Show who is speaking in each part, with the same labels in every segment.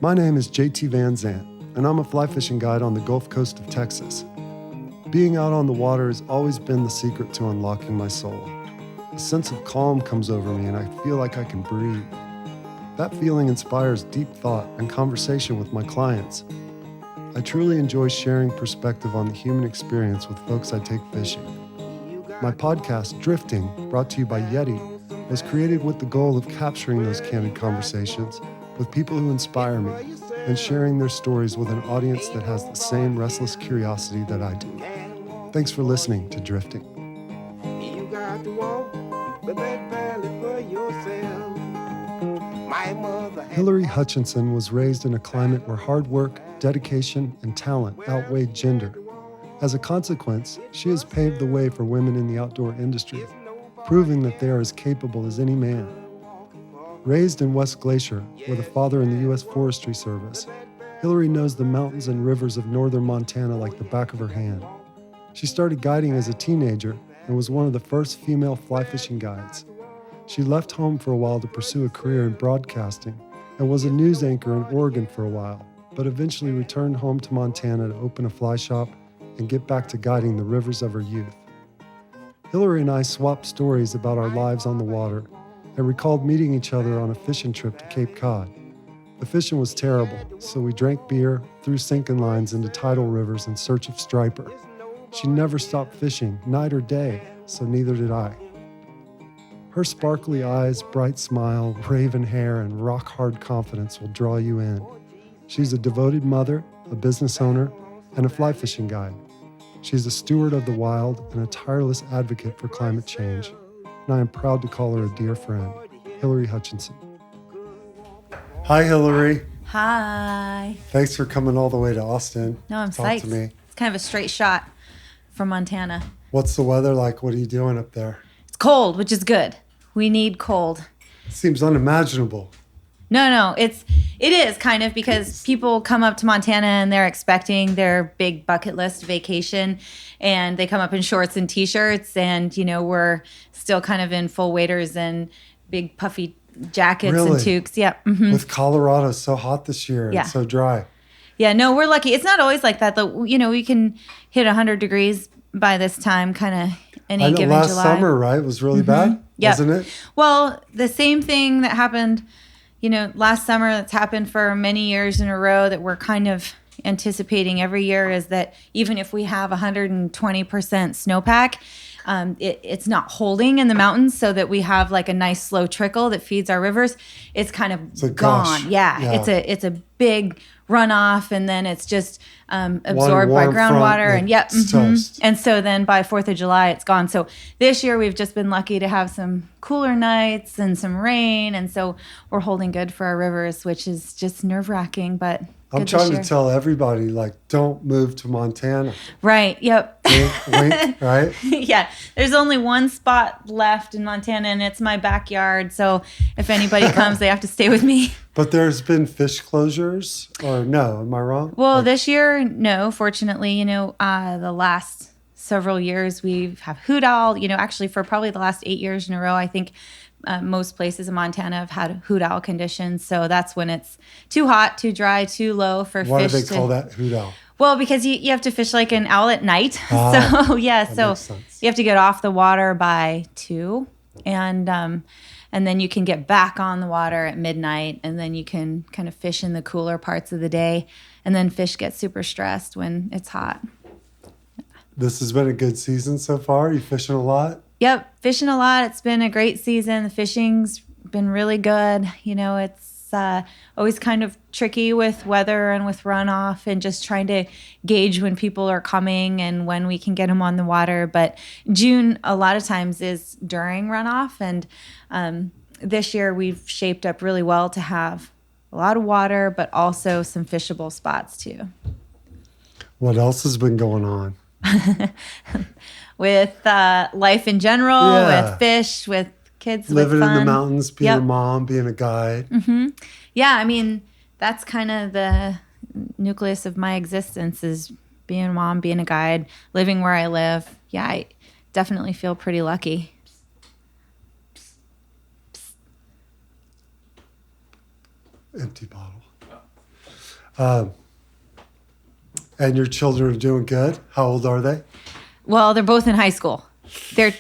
Speaker 1: My name is JT Van Zant, and I'm a fly fishing guide on the Gulf Coast of Texas. Being out on the water has always been the secret to unlocking my soul. A sense of calm comes over me and I feel like I can breathe. That feeling inspires deep thought and conversation with my clients. I truly enjoy sharing perspective on the human experience with folks I take fishing. My podcast, Drifting, brought to you by YETI, was created with the goal of capturing those candid conversations with people who inspire me and sharing their stories with an audience that has the same restless curiosity that I do. Thanks for listening to Drifting.
Speaker 2: You got to walk the back valley for yourself. My mother
Speaker 1: Hilary Hutcheson was raised in a climate where hard work, dedication, and talent outweighed gender. As a consequence, she has paved the way for women in the outdoor industry, proving that they are as capable as any man. Raised in West Glacier with a father in the U.S. Forestry Service, Hilary knows the mountains and rivers of northern Montana like the back of her hand. She started guiding as a teenager and was one of the first female fly fishing guides. She left home for a while to pursue a career in broadcasting and was a news anchor in Oregon for a while, but eventually returned home to Montana to open a fly shop and get back to guiding the rivers of her youth. Hilary and I swapped stories about our lives on the water and recalled meeting each other on a fishing trip to Cape Cod. The fishing was terrible, so we drank beer, threw sinking lines into tidal rivers in search of striper. She never stopped fishing, night or day, so neither did I. Her sparkly eyes, bright smile, raven hair, and rock-hard confidence will draw you in. She's a devoted mother, a business owner, and a fly fishing guide. She's a steward of the wild and a tireless advocate for climate change, and I am proud to call her a dear friend, Hilary Hutcheson. Hi, Hilary.
Speaker 3: Hi.
Speaker 1: Thanks for coming all the way to Austin.
Speaker 3: No, I'm
Speaker 1: Talk
Speaker 3: psyched.
Speaker 1: to me.
Speaker 3: It's kind of a straight shot from Montana.
Speaker 1: What's the weather like? What are you doing up there?
Speaker 3: It's cold, which is good. We need cold.
Speaker 1: Seems unimaginable.
Speaker 3: No, it is kind of because people come up to Montana and they're expecting their big bucket list vacation and they come up in shorts and t-shirts and, we're still kind of in full waders and big puffy jackets
Speaker 1: Really?
Speaker 3: and toques. Yep. Mm-hmm.
Speaker 1: With Colorado so hot this year and so dry.
Speaker 3: Yeah, no, we're lucky. It's not always like that though. We can hit 100 degrees by this time kind of any given July.
Speaker 1: Last summer, right, was really bad, wasn't it?
Speaker 3: Well, the same thing that happened last summer that's happened for many years in a row that we're kind of anticipating every year is that even if we have 120% snowpack, it's not holding in the mountains so that we have like a nice slow trickle that feeds our rivers. It's kind of gone.
Speaker 1: Gush.
Speaker 3: Yeah. It's a big runoff and then it's just absorbed by groundwater and
Speaker 1: toast.
Speaker 3: And so then by 4th of July it's gone. So this year we've just been lucky to have some cooler nights and some rain, and so we're holding good for our rivers, which is just nerve-wracking, but
Speaker 1: I'm trying to tell everybody, don't move to Montana.
Speaker 3: Right, yep.
Speaker 1: Wink, right?
Speaker 3: Yeah, there's only one spot left in Montana, and it's my backyard, so if anybody comes, they have to stay with me.
Speaker 1: But there's been fish closures, or no, am I wrong?
Speaker 3: Well, this year, no, fortunately, the last several years we have hoot owl, actually for probably the last 8 years in a row, I think most places in Montana have had hoot owl conditions. So that's when it's too hot, too dry, too low for fish.
Speaker 1: Why do they call that hoot owl?
Speaker 3: Well, because you have to fish like an owl at night. So
Speaker 1: makes sense.
Speaker 3: You have to get off the water by 2, and then you can get back on the water at midnight, and then you can kind of fish in the cooler parts of the day, and then fish get super stressed when it's hot.
Speaker 1: This has been a good season so far. You fishing a lot?
Speaker 3: Yep, fishing a lot. It's been a great season. The fishing's been really good. It's always kind of tricky with weather and with runoff and just trying to gauge when people are coming and when we can get them on the water. But June, a lot of times, is during runoff. And this year we've shaped up really well to have a lot of water, but also some fishable spots too.
Speaker 1: What else has been going on?
Speaker 3: With life in general, with fish, with kids,
Speaker 1: living
Speaker 3: with fun.
Speaker 1: in the mountains, being a mom, being a guide.
Speaker 3: Mm-hmm. Yeah, I mean, that's kind of the nucleus of my existence is being a mom, being a guide, living where I live. Yeah, I definitely feel pretty lucky.
Speaker 1: Empty bottle. And your children are doing good? How old are they?
Speaker 3: Well, they're both in high school. They're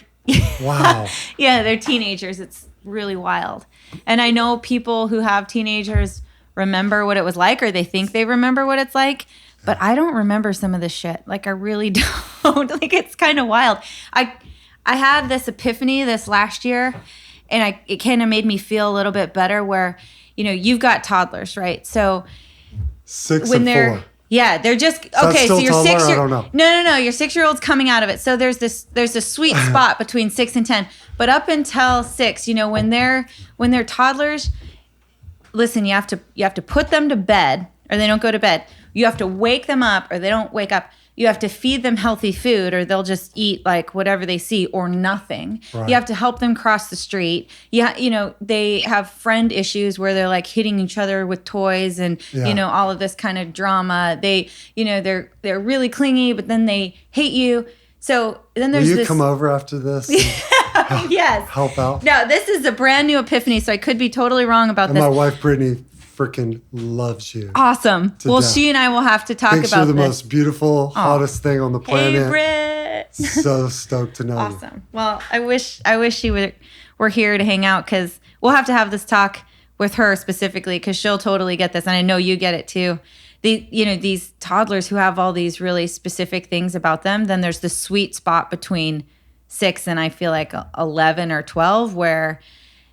Speaker 1: Wow.
Speaker 3: yeah, they're teenagers. It's really wild. And I know people who have teenagers remember what it was like, or they think they remember what it's like, but I don't remember some of this shit. Like, I really don't. Like, it's kind of wild. I had this epiphany this last year, and it kind of made me feel a little bit better where, you've got toddlers, right? So
Speaker 1: 6
Speaker 3: when
Speaker 1: and 4.
Speaker 3: yeah, they're just
Speaker 1: That's
Speaker 3: so
Speaker 1: still
Speaker 3: your
Speaker 1: toddler?
Speaker 3: 6
Speaker 1: I don't know.
Speaker 3: No, your 6-year-old's coming out of it. So there's a sweet spot between 6 and 10. But up until 6, when they're toddlers, listen, you have to put them to bed or they don't go to bed. You have to wake them up or they don't wake up. You have to feed them healthy food or they'll just eat like whatever they see or nothing. Right. You have to help them cross the street. They have friend issues where they're like hitting each other with toys and, all of this kind of drama. They, they're really clingy, but then they hate you. So then there's
Speaker 1: Will you come over after this?
Speaker 3: Yes.
Speaker 1: Help out?
Speaker 3: No, this is a brand new epiphany, so I could be totally wrong about
Speaker 1: and
Speaker 3: this.
Speaker 1: My wife, Brittany, freaking loves you.
Speaker 3: Awesome. Well, death. She and I will have to talk
Speaker 1: Thinks
Speaker 3: about
Speaker 1: you're the
Speaker 3: this.
Speaker 1: most beautiful, hottest thing on the planet.
Speaker 3: Hey, Britt.
Speaker 1: So stoked to know you.
Speaker 3: Awesome. Well, I wish she were here to hang out because we'll have to have this talk with her specifically because she'll totally get this, and I know you get it too. These toddlers who have all these really specific things about them, then there's the sweet spot between 6 and I feel like 11 or 12 where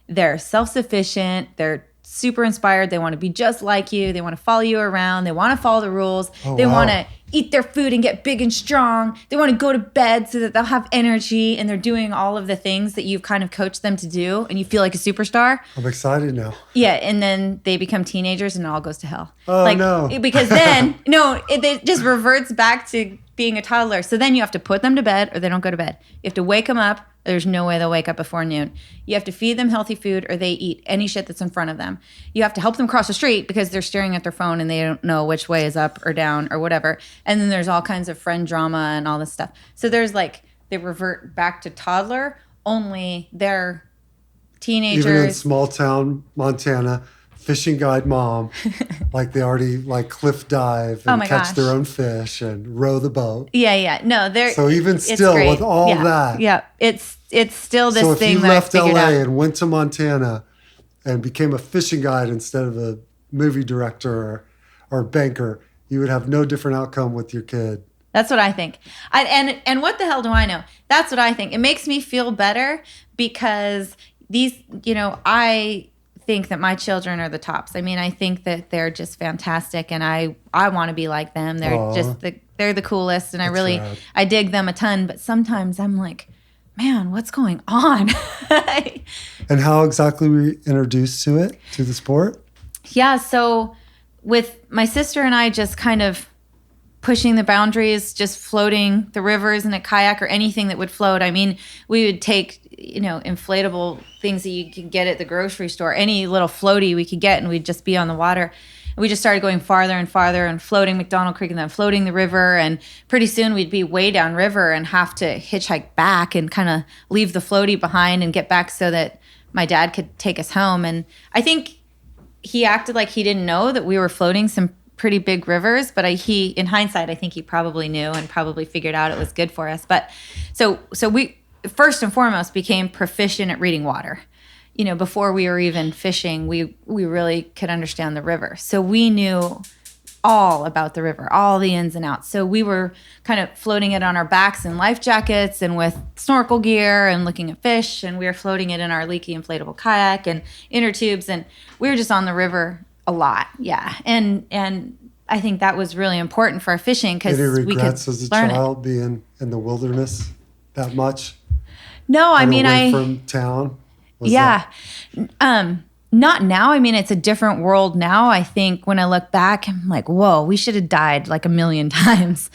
Speaker 3: they're self-sufficient, they're super inspired. They want to be just like you. They want to follow you around. They want to follow the rules. They want to eat their food and get big and strong. They want to go to bed so that they'll have energy and they're doing all of the things that you've kind of coached them to do and you feel like a superstar.
Speaker 1: I'm excited now.
Speaker 3: Yeah, and then they become teenagers and it all goes to hell.
Speaker 1: Oh, no.
Speaker 3: Because then, it just reverts back to being a toddler. So then you have to put them to bed or they don't go to bed. You have to wake them up. There's no way they'll wake up before noon. You have to feed them healthy food or they eat any shit that's in front of them. You have to help them cross the street because they're staring at their phone and they don't know which way is up or down or whatever. And then there's all kinds of friend drama and all this stuff. So there's they revert back to toddler, only they're teenagers.
Speaker 1: Even in small town Montana, fishing guide mom, they already cliff dive and catch their own fish and row the boat.
Speaker 3: Yeah. No, they're
Speaker 1: so even still with all that.
Speaker 3: Yeah, it's still this thing that
Speaker 1: I figured out. So if you left LA
Speaker 3: out.
Speaker 1: and went to Montana and became a fishing guide instead of a movie director or banker, you would have no different outcome with your kid.
Speaker 3: That's what I think. And what the hell do I know? That's what I think. It makes me feel better because these, I think that my children are the tops. I mean, I think that they're just fantastic and I want to be like them. They're they're the coolest and I dig them a ton, but sometimes I'm like, man, what's going on?
Speaker 1: And how exactly were you introduced to the sport?
Speaker 3: Yeah, so with my sister and I just kind of pushing the boundaries, just floating the rivers in a kayak or anything that would float. I mean, we would take, inflatable things that you could get at the grocery store, any little floaty we could get, and we'd just be on the water. And we just started going farther and farther and floating McDonald Creek and then floating the river. And pretty soon we'd be way downriver and have to hitchhike back and kind of leave the floaty behind and get back so that my dad could take us home. And I think he acted like he didn't know that we were floating some pretty big rivers, but he, in hindsight, I think he probably knew and probably figured out it was good for us. But so we first and foremost became proficient at reading water. Before we were even fishing, we really could understand the river. So we knew all about the river, all the ins and outs. So we were kind of floating it on our backs in life jackets and with snorkel gear and looking at fish, and we were floating it in our leaky inflatable kayak and inner tubes, and we were just on the river a lot, yeah. And I think that was really important for our fishing because we could
Speaker 1: regrets as a child being in the wilderness that much?
Speaker 3: No, I mean,
Speaker 1: away from town.
Speaker 3: Not now. I mean, it's a different world now. I think when I look back, I'm like, whoa, we should have died like a million times.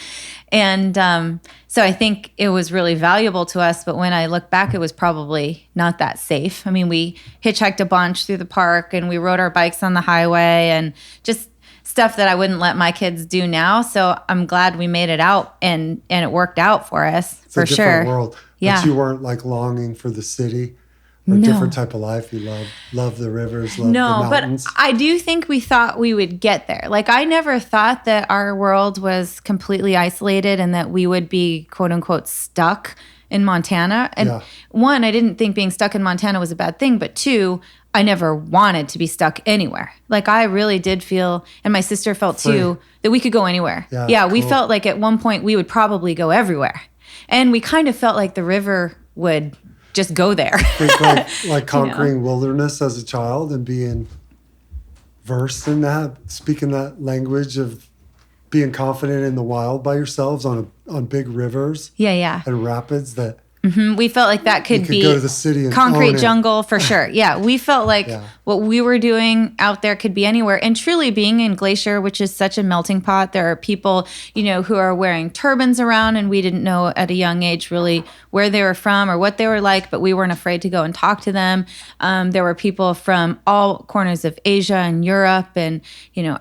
Speaker 3: And so I think it was really valuable to us. But when I look back, it was probably not that safe. I mean, we hitchhiked a bunch through the park and we rode our bikes on the highway and just stuff that I wouldn't let my kids do now. So I'm glad we made it out and it worked out for us,
Speaker 1: it's
Speaker 3: for
Speaker 1: a different
Speaker 3: sure.
Speaker 1: world.
Speaker 3: Yeah.
Speaker 1: But you weren't longing for the city Or a
Speaker 3: No.
Speaker 1: different type of life? You love the rivers, love the
Speaker 3: No, but
Speaker 1: mountains?
Speaker 3: I do think we thought we would get there. Like, I never thought that our world was completely isolated and that we would be, quote unquote, stuck in Montana. And
Speaker 1: Yeah.
Speaker 3: one, I didn't think being stuck in Montana was a bad thing. But two, I never wanted to be stuck anywhere. Like, I really did feel, and my sister felt too, that we could go anywhere.
Speaker 1: Yeah,
Speaker 3: we
Speaker 1: cool.
Speaker 3: felt like at one point we would probably go everywhere. And we kind of felt like the river would just go there.
Speaker 1: Think like conquering wilderness as a child and being versed in that, speaking that language of being confident in the wild by yourselves on big rivers
Speaker 3: Yeah.
Speaker 1: and rapids that
Speaker 3: We felt like that could
Speaker 1: you could
Speaker 3: be
Speaker 1: go to the city and own
Speaker 3: concrete
Speaker 1: it.
Speaker 3: jungle for sure. Yeah, we felt like
Speaker 1: Yeah.
Speaker 3: what we were doing out there could be anywhere. And truly being in Glacier, which is such a melting pot, there are people, who are wearing turbans around, and we didn't know at a young age really where they were from or what they were like, but we weren't afraid to go and talk to them. There were people from all corners of Asia and Europe and,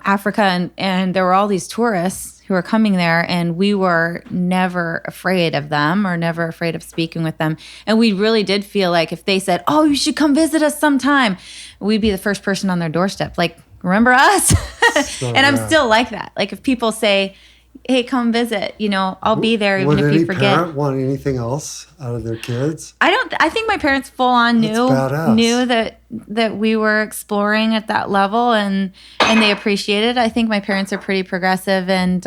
Speaker 3: Africa, and there were all these tourists who were coming there, and we were never afraid of them or never afraid of speaking with them. And we really did feel like if they said, "Oh, you should come visit us sometime," we'd be the first person on their doorstep. Like, remember us? And I'm still like that. Like, if people say, "Hey, come visit," I'll be there even
Speaker 1: Would
Speaker 3: if
Speaker 1: any
Speaker 3: you forget.
Speaker 1: parent want anything else out of their kids?
Speaker 3: I think my parents full on
Speaker 1: That's badass.
Speaker 3: knew that we were exploring at that level, and they appreciated it. I think my parents are pretty progressive, and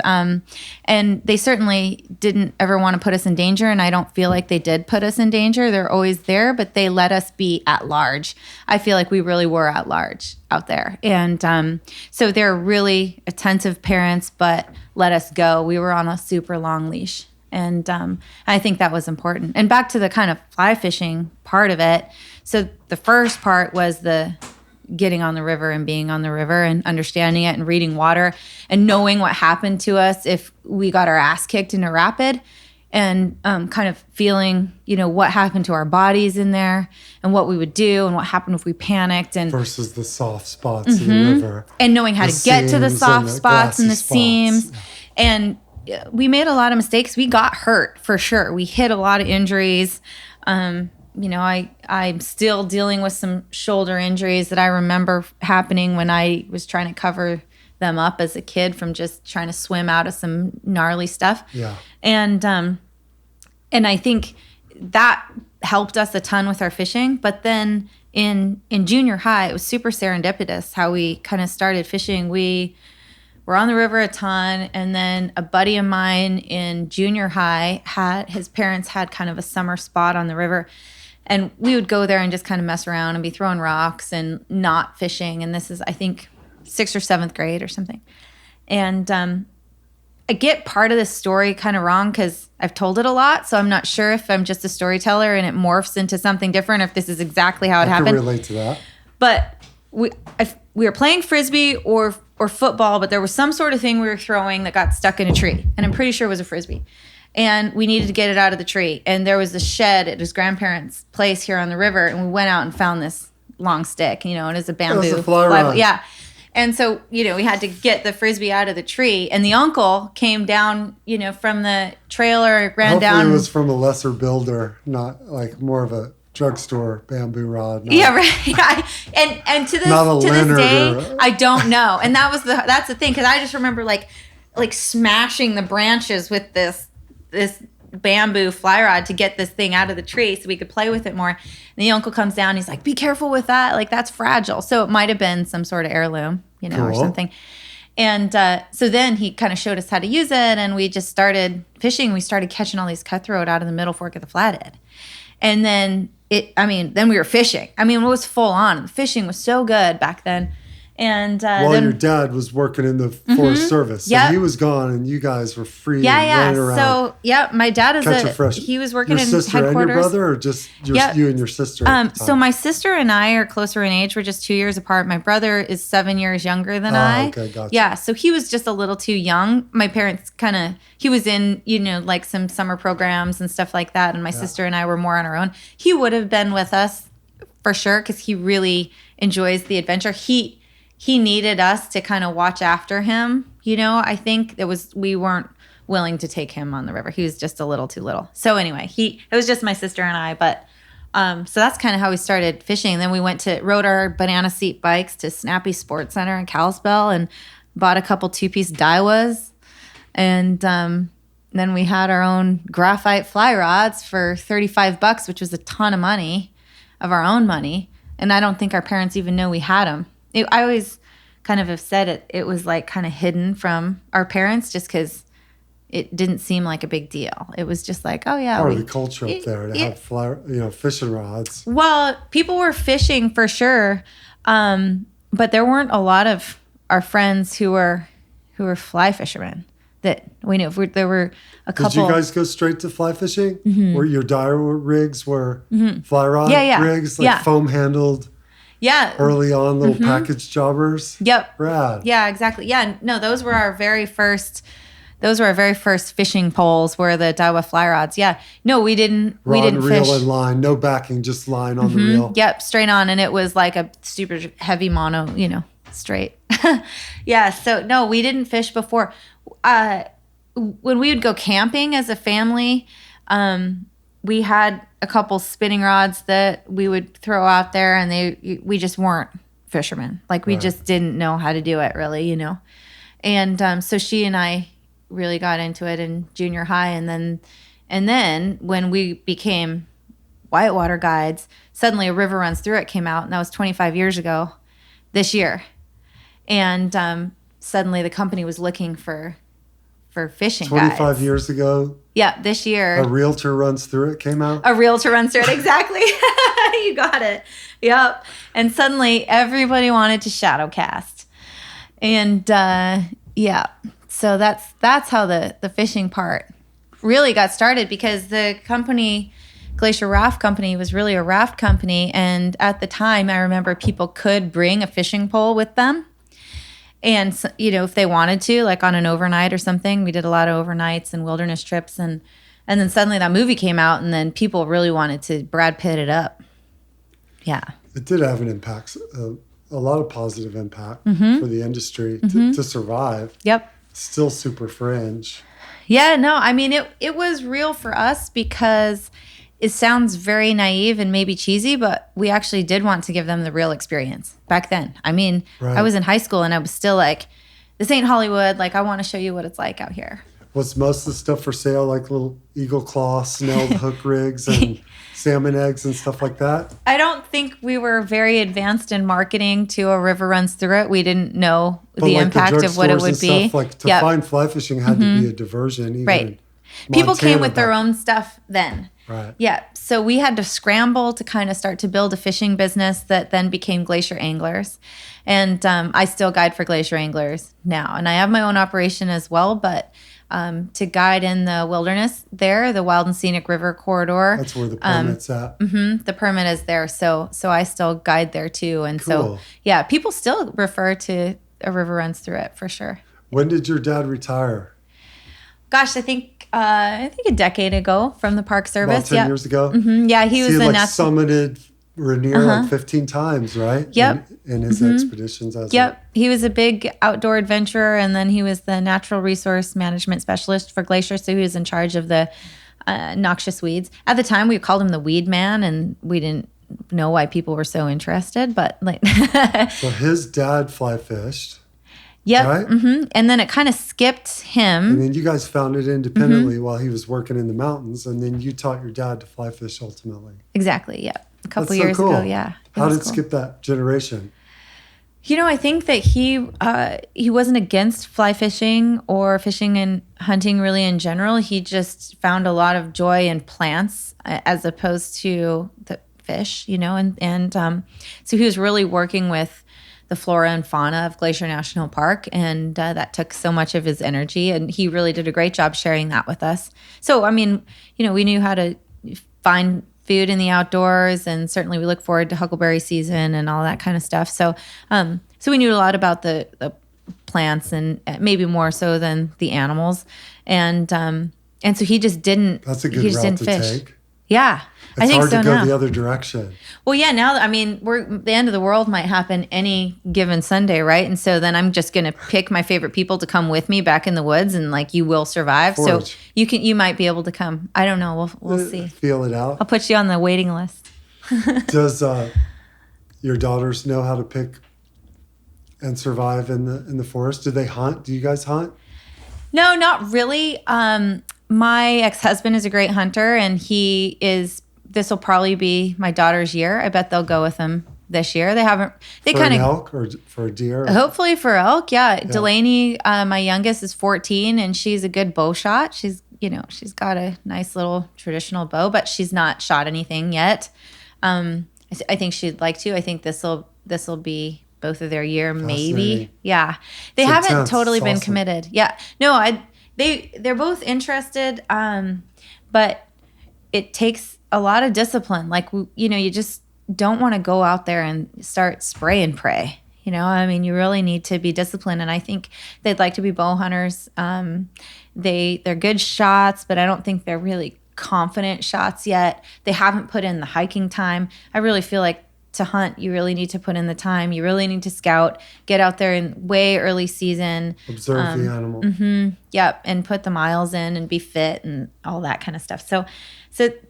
Speaker 3: they certainly didn't ever want to put us in danger, and I don't feel like they did put us in danger. They're always there, but they let us be at large. I feel like we really were at large out there. And so they're really attentive parents, but let us go. We were on a super long leash. And I think that was important. And back to the kind of fly fishing part of it. So the first part was the getting on the river and being on the river and understanding it and reading water and knowing what happened to us if we got our ass kicked in a rapid, and kind of feeling, what happened to our bodies in there and what we would do and what happened if we panicked, and
Speaker 1: Versus the soft spots in the river.
Speaker 3: and knowing how
Speaker 1: The
Speaker 3: to get to the
Speaker 1: seams
Speaker 3: soft
Speaker 1: and the
Speaker 3: spots and the
Speaker 1: glassy spots.
Speaker 3: seams. And we made a lot of mistakes. We got hurt for sure. We hit a lot of injuries. I'm still dealing with some shoulder injuries that I remember happening when I was trying to cover them up as a kid from just trying to swim out of some gnarly stuff.
Speaker 1: Yeah.
Speaker 3: And I think that helped us a ton with our fishing. But then in junior high, it was super serendipitous how we kind of started fishing. We were on the river a ton, and then a buddy of mine in junior high his parents had kind of a summer spot on the river, and we would go there and just kind of mess around and be throwing rocks and not fishing. And this is, I think, 6th or 7th grade or something. And I get part of this story kind of wrong because I've told it a lot, so I'm not sure if I'm just a storyteller and it morphs into something different, or if this is exactly how it
Speaker 1: I
Speaker 3: happened.
Speaker 1: can relate to that.
Speaker 3: But we were playing frisbee or football, but there was some sort of thing we were throwing that got stuck in a tree, and I'm pretty sure it was a frisbee. And we needed to get it out of the tree. And there was a shed at his grandparents' place here on the river, and we went out and found this long stick, and it's a bamboo.
Speaker 1: It was a fly rod.
Speaker 3: Yeah. And so, we had to get the frisbee out of the tree, and the uncle came down, from the trailer, ran
Speaker 1: Hopefully
Speaker 3: down.
Speaker 1: it was from a lesser builder, not like more of a drugstore bamboo rod.
Speaker 3: Yeah, right. And to this day, I don't know. And that's the thing, because I just remember like smashing the branches with this bamboo fly rod to get this thing out of the tree so we could play with it more. And the uncle comes down, he's like, "Be careful with that, like that's fragile." So it might have been some sort of heirloom, or
Speaker 1: Cool.
Speaker 3: something. And so then he kind of showed us how to use it, and we just started fishing. We started catching all these cutthroat out of the middle fork of the Flathead. And then then we were fishing. It was full on. The fishing was so good back then. And
Speaker 1: While
Speaker 3: then
Speaker 1: your dad was working in the Forest Service. So
Speaker 3: Yep.
Speaker 1: he was gone and you guys were free and
Speaker 3: yeah.
Speaker 1: running around.
Speaker 3: So my dad is
Speaker 1: catching fresh.
Speaker 3: he was working
Speaker 1: your
Speaker 3: in
Speaker 1: sister
Speaker 3: headquarters.
Speaker 1: and your brother, or just
Speaker 3: Yep.
Speaker 1: you and your sister? at the
Speaker 3: So
Speaker 1: time?
Speaker 3: my sister and I are closer in age. We're just 2 years apart. My brother is 7 years younger than I.
Speaker 1: Okay, gotcha.
Speaker 3: Yeah, so he was just a little too young. My parents he was in, like some summer programs and stuff like that. And my sister and I were more on our own. He would have been with us for sure, because he really enjoys the adventure. He needed us to kind of watch after him. I think we weren't willing to take him on the river. He was just a little too little. So anyway, it was just my sister and I, but So that's kind of how we started fishing. Then we rode our banana seat bikes to Snappy Sports Center in Kalispell and bought a couple 2-piece Daiwas. And then we had our own graphite fly rods for $35, which was a ton of money, of our own money. And I don't think our parents even know we had them. I always kind of have said it was like kind of hidden from our parents just because it didn't seem like a big deal. It was just like, oh yeah.
Speaker 1: Part of the culture up there to have fishing rods.
Speaker 3: Well, people were fishing for sure. But there weren't a lot of our friends who were fly fishermen that we knew. There were a couple.
Speaker 1: Did you guys go straight to fly fishing?
Speaker 3: Mm-hmm.
Speaker 1: Where your dire rigs were fly rod rigs, foam handled?
Speaker 3: Yeah.
Speaker 1: Early on, little package jobbers?
Speaker 3: Yep.
Speaker 1: Rad.
Speaker 3: Yeah, exactly. Yeah, no, those were our very first fishing poles were the Daiwa fly rods. Yeah. No, we didn't
Speaker 1: Rod,
Speaker 3: fish.
Speaker 1: reel, and line. No backing, just line on the reel.
Speaker 3: Yep, straight on. And it was like a super heavy mono, straight. Yeah, so no, we didn't fish before. When we would go camping as a family, we had a couple spinning rods that we would throw out there, and we just weren't fishermen. Like we just didn't know how to do it really, And so she and I really got into it in junior high, and then when we became whitewater guides, suddenly A River Runs Through It came out, and that was 25 years ago this year. And suddenly the company was looking for fishing
Speaker 1: 25
Speaker 3: guides.
Speaker 1: years ago?
Speaker 3: Yeah, this year.
Speaker 1: A Realtor Runs Through It came out?
Speaker 3: A Realtor Runs Through It, exactly. You got it. Yep. And suddenly everybody wanted to shadow cast. And yeah, so that's how the fishing part really got started, because the company, Glacier Raft Company, was really a raft company. And at the time, I remember people could bring a fishing pole with them. And, if they wanted to, like on an overnight or something, we did a lot of overnights and wilderness trips. And then suddenly that movie came out, and then people really wanted to Brad Pitt it up. Yeah.
Speaker 1: It did have an impact, a lot of positive impact for the industry to survive.
Speaker 3: Yep.
Speaker 1: Still super fringe.
Speaker 3: Yeah, no, I mean, it was real for us because it sounds very naive and maybe cheesy, but we actually did want to give them the real experience back then. I mean, I was in high school and I was still like, this ain't Hollywood. Like, I want to show you what it's like out here.
Speaker 1: Was most of the stuff for sale like little eagle claw, snelled hook rigs and salmon eggs and stuff like that?
Speaker 3: I don't think we were very advanced in marketing to A River Runs Through It. We didn't know the impact of what it would be.
Speaker 1: Like to find fly fishing had to be a diversion. Even
Speaker 3: right. People came with their own stuff then.
Speaker 1: Right.
Speaker 3: Yeah. So we had to scramble to kind of start to build a fishing business that then became Glacier Anglers. And I still guide for Glacier Anglers now. And I have my own operation as well, but to guide in the wilderness there, the Wild and Scenic River Corridor.
Speaker 1: That's where the permit's at.
Speaker 3: The permit is there. So I still guide there too. And
Speaker 1: cool.
Speaker 3: So, yeah, people still refer to A River Runs Through It for sure.
Speaker 1: When did your dad retire?
Speaker 3: Gosh, I think a decade ago from the Park Service.
Speaker 1: About 10 years ago?
Speaker 3: Mm-hmm. Yeah, he was
Speaker 1: the
Speaker 3: national...
Speaker 1: summited Rainier like 15 times, right?
Speaker 3: Yep.
Speaker 1: In his expeditions.
Speaker 3: He was a big outdoor adventurer, and then he was the natural resource management specialist for Glacier, so he was in charge of the noxious weeds. At the time, we called him the Weed Man, and we didn't know why people were so interested, but like...
Speaker 1: So his dad fly fished.
Speaker 3: Yep.
Speaker 1: Right?
Speaker 3: And then it kind of skipped him.
Speaker 1: And then you guys found it independently while he was working in the mountains, and then you taught your dad to fly fish ultimately.
Speaker 3: Exactly, yeah. A couple
Speaker 1: That's so
Speaker 3: years
Speaker 1: cool.
Speaker 3: ago, yeah.
Speaker 1: How did it skip that generation?
Speaker 3: I think that he wasn't against fly fishing or fishing and hunting really in general. He just found a lot of joy in plants as opposed to the fish, and so he was really working with the flora and fauna of Glacier National Park, and that took so much of his energy, and he really did a great job sharing that with us. So, I mean, we knew how to find food in the outdoors, and certainly we look forward to huckleberry season and all that kind of stuff. So, so we knew a lot about the plants, and maybe more so than the animals, and so he just didn't.
Speaker 1: That's a good
Speaker 3: route
Speaker 1: to
Speaker 3: fish.
Speaker 1: take.
Speaker 3: Yeah, I think so now.
Speaker 1: It's hard to go the other direction.
Speaker 3: Well, yeah, now, I mean, the end of the world might happen any given Sunday, right? And so then I'm just going to pick my favorite people to come with me back in the woods, and like, you will survive.
Speaker 1: Forge.
Speaker 3: So you might be able to come. I don't know. We'll see.
Speaker 1: Feel it out.
Speaker 3: I'll put you on the waiting list.
Speaker 1: Does your daughters know how to pick and survive in the forest? Do they hunt? Do you guys hunt?
Speaker 3: No, not really. My ex-husband is a great hunter, and this will probably be my daughter's year. I bet they'll go with him this year. They
Speaker 1: For an elk or for a deer?
Speaker 3: Hopefully for elk, yeah. Delaney, my youngest, is 14, and she's a good bow shot. She's got a nice little traditional bow, but she's not shot anything yet. I think she'd like to. I think this will be both of their year, maybe. Yeah, they haven't
Speaker 1: intense.
Speaker 3: Totally been
Speaker 1: Awesome.
Speaker 3: committed. Yeah, no, they're both interested, but it takes a lot of discipline. Like, you just don't want to go out there and start spray and pray. You really need to be disciplined, and I think they'd like to be bow hunters. They're good shots, but I don't think they're really confident shots yet. They haven't put in the hiking time. I really feel like to hunt, you really need to put in the time. You really need to scout, get out there in way early season.
Speaker 1: Observe the animal.
Speaker 3: Yep, and put the miles in and be fit and all that kind of stuff. So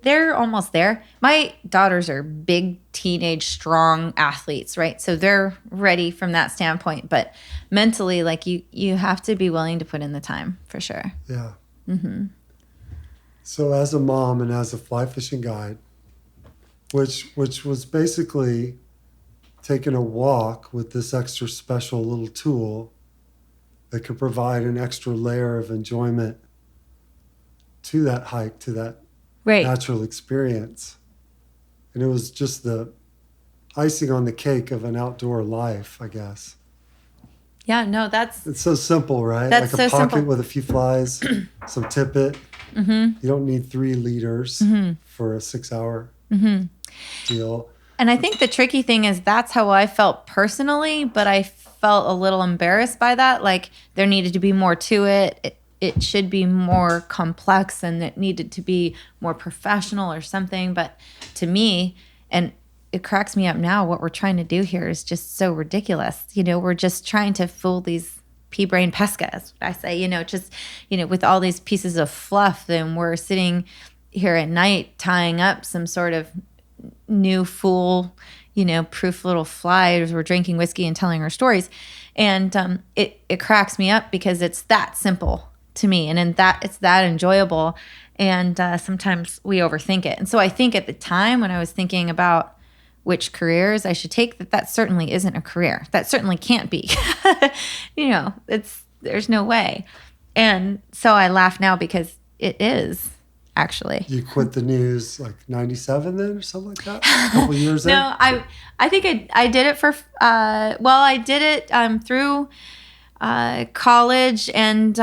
Speaker 3: they're almost there. My daughters are big, teenage, strong athletes, right? So they're ready from that standpoint. But mentally, like you have to be willing to put in the time for sure.
Speaker 1: Yeah. So as a mom and as a fly fishing guide, which was basically taking a walk with this extra special little tool that could provide an extra layer of enjoyment to that hike, to that natural experience. And it was just the icing on the cake of an outdoor life, I guess.
Speaker 3: Yeah, no,
Speaker 1: it's so simple, right?
Speaker 3: That's
Speaker 1: like a
Speaker 3: so
Speaker 1: pocket
Speaker 3: simple.
Speaker 1: with a few flies, some tippet. You don't need 3 liters for a 6-hour deal.
Speaker 3: And I think the tricky thing is that's how I felt personally, but I felt a little embarrassed by that. Like there needed to be more to it. It should be more complex and it needed to be more professional or something. But to me, and it cracks me up now, what we're trying to do here is just so ridiculous. We're just trying to fool these pea-brain pescas, I say, just, with all these pieces of fluff. Then we're sitting here at night tying up some sort of new fool, proof little fly as we're drinking whiskey and telling our stories. And it cracks me up because it's that simple to me, and it's that enjoyable. And sometimes we overthink it. And so I think at the time when I was thinking about which careers I should take, that certainly isn't a career. That certainly can't be. There's no way. And so I laugh now because it is. Actually,
Speaker 1: you quit the news like 97 then or something like that? A couple years in?
Speaker 3: No, I think I did it for I did it through college and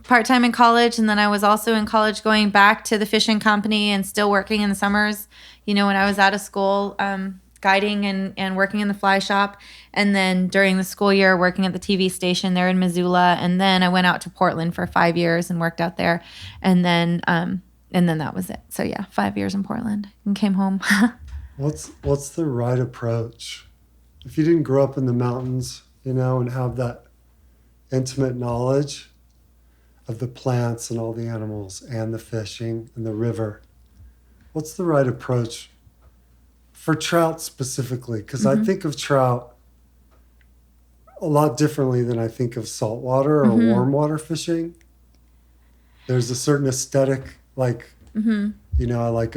Speaker 3: part-time in college, and then I was also in college going back to the fishing company and still working in the summers, when I was out of school, guiding and working in the fly shop, and then during the school year working at the TV station there in Missoula, and then I went out to Portland for 5 years and worked out there, and then that was it. So yeah, 5 years in Portland and came home.
Speaker 1: What's the right approach? If you didn't grow up in the mountains, and have that intimate knowledge of the plants and all the animals and the fishing and the river, what's the right approach for trout specifically? Because I think of trout a lot differently than I think of saltwater or warm water fishing. There's a certain aesthetic. Like, I like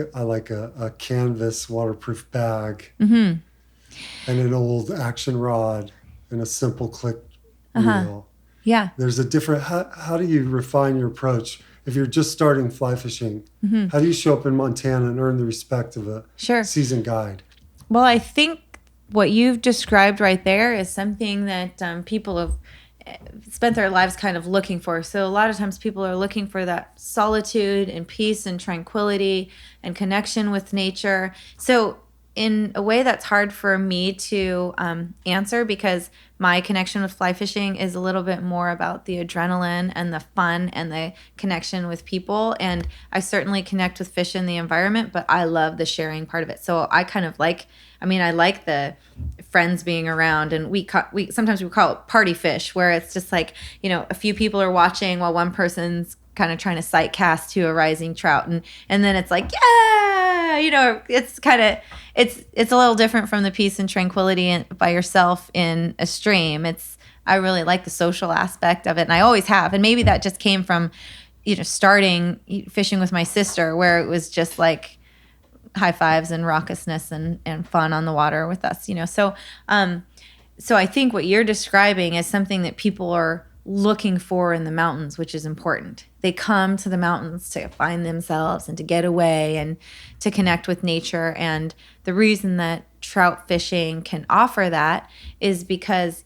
Speaker 1: a canvas waterproof bag and an old action rod and a simple click reel.
Speaker 3: Yeah.
Speaker 1: There's a different, how do you refine your approach? If you're just starting fly fishing, how do you show up in Montana and earn the respect of a seasoned guide?
Speaker 3: Well, I think what you've described right there is something that people have spent their lives kind of looking for. So a lot of times people are looking for that solitude and peace and tranquility and connection with nature. So in a way that's hard for me to answer, because my connection with fly fishing is a little bit more about the adrenaline and the fun and the connection with people. And I certainly connect with fish in the environment, but I love the sharing part of it. So I kind of I like the friends being around, and we sometimes we call it party fish, where it's just like, a few people are watching while one person's kind of trying to sight cast to a rising trout, and then it's like, yeah, it's kind of it's a little different from the peace and tranquility by yourself in a stream. I really like the social aspect of it, and I always have. And maybe that just came from, starting fishing with my sister, where it was just like high fives and raucousness and fun on the water with us, So I think what you're describing is something that people are looking for in the mountains, which is important. They come to the mountains to find themselves and to get away and to connect with nature. And the reason that trout fishing can offer that is because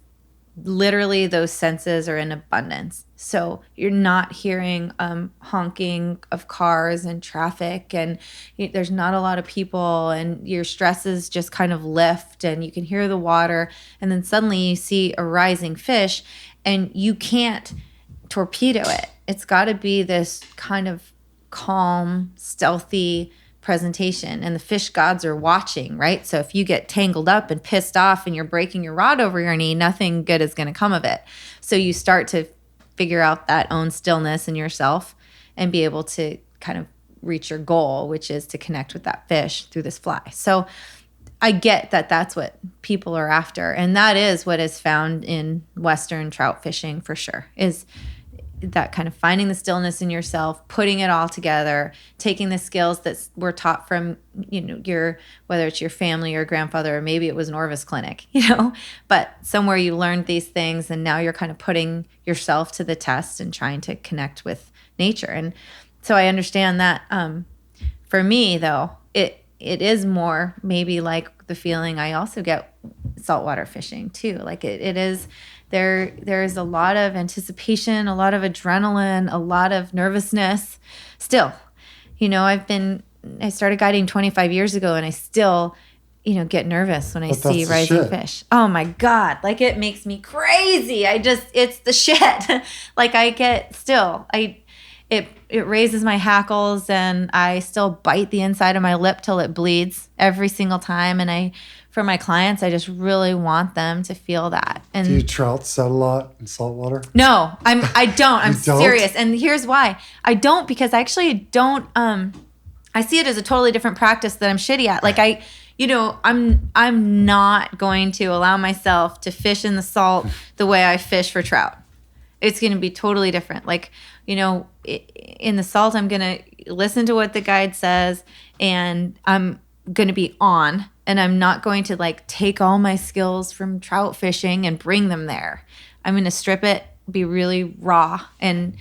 Speaker 3: literally those senses are in abundance. So you're not hearing honking of cars and traffic, and there's not a lot of people, and your stresses just kind of lift, and you can hear the water, and then suddenly you see a rising fish, and you can't torpedo it. It's got to be this kind of calm, stealthy presentation, and the fish gods are watching, right? So if you get tangled up and pissed off and you're breaking your rod over your knee, nothing good is going to come of it. So you start to figure out that own stillness in yourself and be able to kind of reach your goal, which is to connect with that fish through this fly. So I get that that's what people are after, and that is what is found in Western trout fishing for sure, is that kind of finding the stillness in yourself, putting it all together, taking the skills that were taught from, whether it's your family or grandfather, or maybe it was an Orvis clinic, but somewhere you learned these things, and now you're kind of putting yourself to the test and trying to connect with nature. And so I understand that. For me, though, it is more maybe like the feeling I also get saltwater fishing too. Like it is. There's a lot of anticipation, a lot of adrenaline, a lot of nervousness still. I started guiding 25 years ago, and I still, get nervous when I see rising fish. Oh my God. Like, it makes me crazy. It's the shit. Like, it raises my hackles, and I still bite the inside of my lip till it bleeds every single time. And for my clients, I just really want them to feel that. And
Speaker 1: do you trout set a lot in saltwater?
Speaker 3: No, I don't. I'm
Speaker 1: don't?
Speaker 3: serious. And here's why. I don't, because I actually don't, I see it as a totally different practice that I'm shitty at. Like I'm not going to allow myself to fish in the salt the way I fish for trout. It's going to be totally different. Like, in the salt, I'm going to listen to what the guide says, and I'm going to be on, and I'm not going to like take all my skills from trout fishing and bring them there. I'm going to strip it, be really raw, and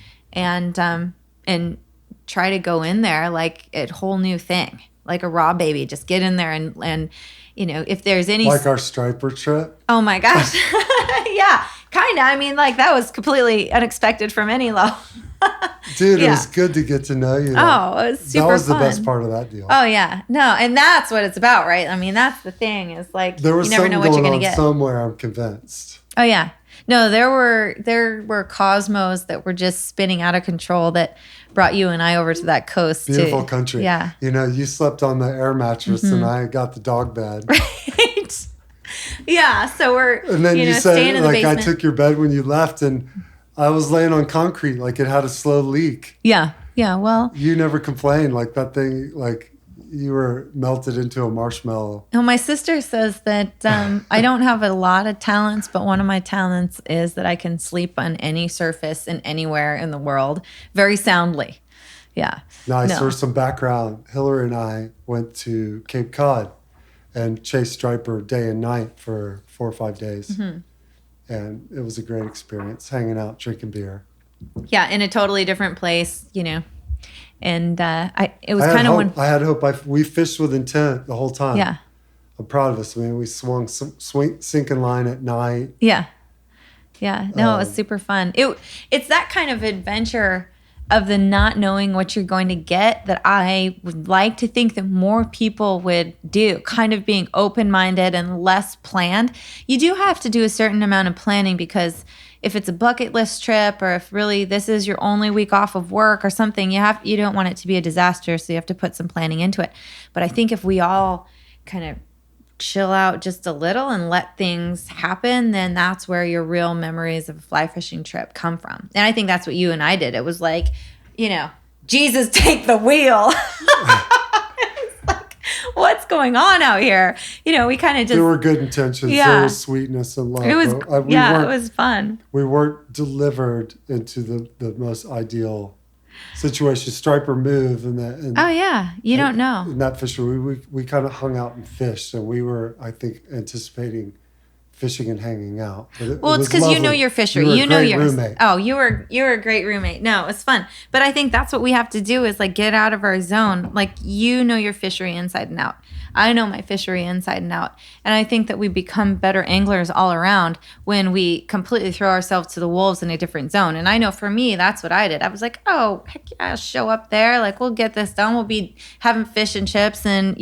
Speaker 3: try to go in there like a whole new thing, like a raw baby. Just get in there and if there's any,
Speaker 1: like our striper trip.
Speaker 3: Oh my gosh. Yeah, kind of. I mean, like, that was completely unexpected from any level.
Speaker 1: Dude, it was good to get to know you.
Speaker 3: Oh, it was super fun.
Speaker 1: That was the best part of that deal.
Speaker 3: Oh, yeah. No, and that's what it's about, right? I mean, that's the thing, is like,
Speaker 1: there was
Speaker 3: you never know what you're going to get.
Speaker 1: Somewhere, I'm convinced.
Speaker 3: Oh, yeah. No, there were cosmos that were just spinning out of control that brought you and I over to that coast.
Speaker 1: Beautiful country.
Speaker 3: Yeah.
Speaker 1: You slept on the air mattress, and I got the dog bed.
Speaker 3: Right. Yeah. So
Speaker 1: and then you said,
Speaker 3: staying in the basement.
Speaker 1: I took your bed when you left, and I was laying on concrete like it had a slow leak.
Speaker 3: Yeah. Yeah. Well,
Speaker 1: you never complained, like that thing, like you were melted into a marshmallow.
Speaker 3: Well, my sister says that I don't have a lot of talents, but one of my talents is that I can sleep on any surface and anywhere in the world very soundly. Yeah.
Speaker 1: Nice. For some background, Hilary and I went to Cape Cod and chased striper day and night for 4 or 5 days. Mm-hmm. And it was a great experience, hanging out, drinking beer.
Speaker 3: Yeah, in a totally different place, And it was kind of when
Speaker 1: I had hope. We fished with intent the whole time.
Speaker 3: Yeah,
Speaker 1: I'm proud of us. I mean, we swung sinking line at night.
Speaker 3: Yeah, yeah. No, it was super fun. It's that kind of adventure of the not knowing what you're going to get that I would like to think that more people would do. Kind of being open-minded and less planned. You do have to do a certain amount of planning, because if it's a bucket list trip, or if really this is your only week off of work or something, you don't want it to be a disaster, so you have to put some planning into it. But I think if we all kind of chill out just a little and let things happen, then that's where your real memories of a fly fishing trip come from. And I think that's what you and I did. It was like, Jesus, take the wheel. It's like, going on out here? We kind of just.
Speaker 1: There were good intentions.
Speaker 3: Yeah.
Speaker 1: There was sweetness and love.
Speaker 3: It was, it was fun.
Speaker 1: We weren't delivered into the most ideal situation. Striper move
Speaker 3: Oh yeah, you don't know.
Speaker 1: In that fishery, we kind of hung out and fished, and we were, I think, anticipating fishing and hanging out.
Speaker 3: Well, it's because you know your fishery. You know your roommate. Oh, you were a great roommate. No, it was fun. But I think that's what we have to do is like get out of our zone. Like you know your fishery inside and out. I know my fishery inside and out. And I think that we become better anglers all around when we completely throw ourselves to the wolves in a different zone. And I know for me, that's what I did. I was like, oh, heck yeah, I'll show up there. Like, we'll get this done. We'll be having fish and chips and,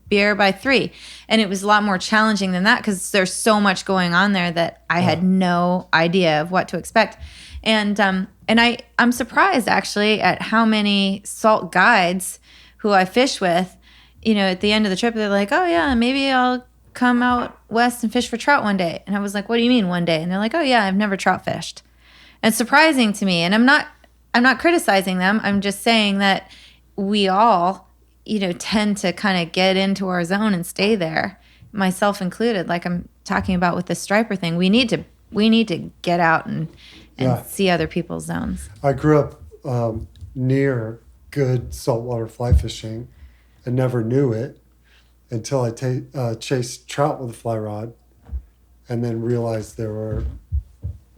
Speaker 3: beer by 3. And it was a lot more challenging than that because there's so much going on there that I had no idea of what to expect. And I'm surprised, actually, at how many salt guides who I fish with, at the end of the trip, they're like, oh, yeah, maybe I'll come out west and fish for trout one day. And I was like, what do you mean one day? And they're like, oh, yeah, I've never trout fished. And it's surprising to me. And I'm not criticizing them. I'm just saying that we all, tend to kind of get into our zone and stay there, myself included, like I'm talking about with the striper thing. We need to get out and see other people's zones.
Speaker 1: I grew up near good saltwater fly fishing and never knew it until I chased trout with a fly rod and then realized there were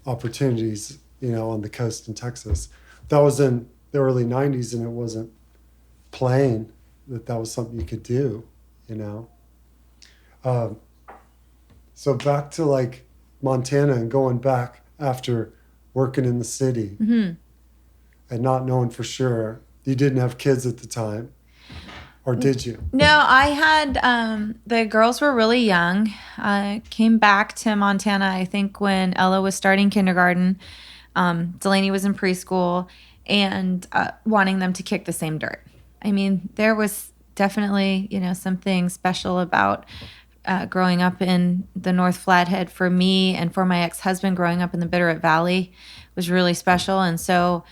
Speaker 1: opportunities, on the coast in Texas. That was in the early 90s and it wasn't plain that was something you could do, So back to like Montana and going back after working in the city and not knowing for sure. You didn't have kids at the time. Or did you?
Speaker 3: No, I had, the girls were really young. I came back to Montana, I think, when Ella was starting kindergarten. Delaney was in preschool and wanting them to kick the same dirt. I mean, there was definitely, something special about growing up in the North Flathead for me and for my ex-husband. Growing up in the Bitterroot Valley was really special. And so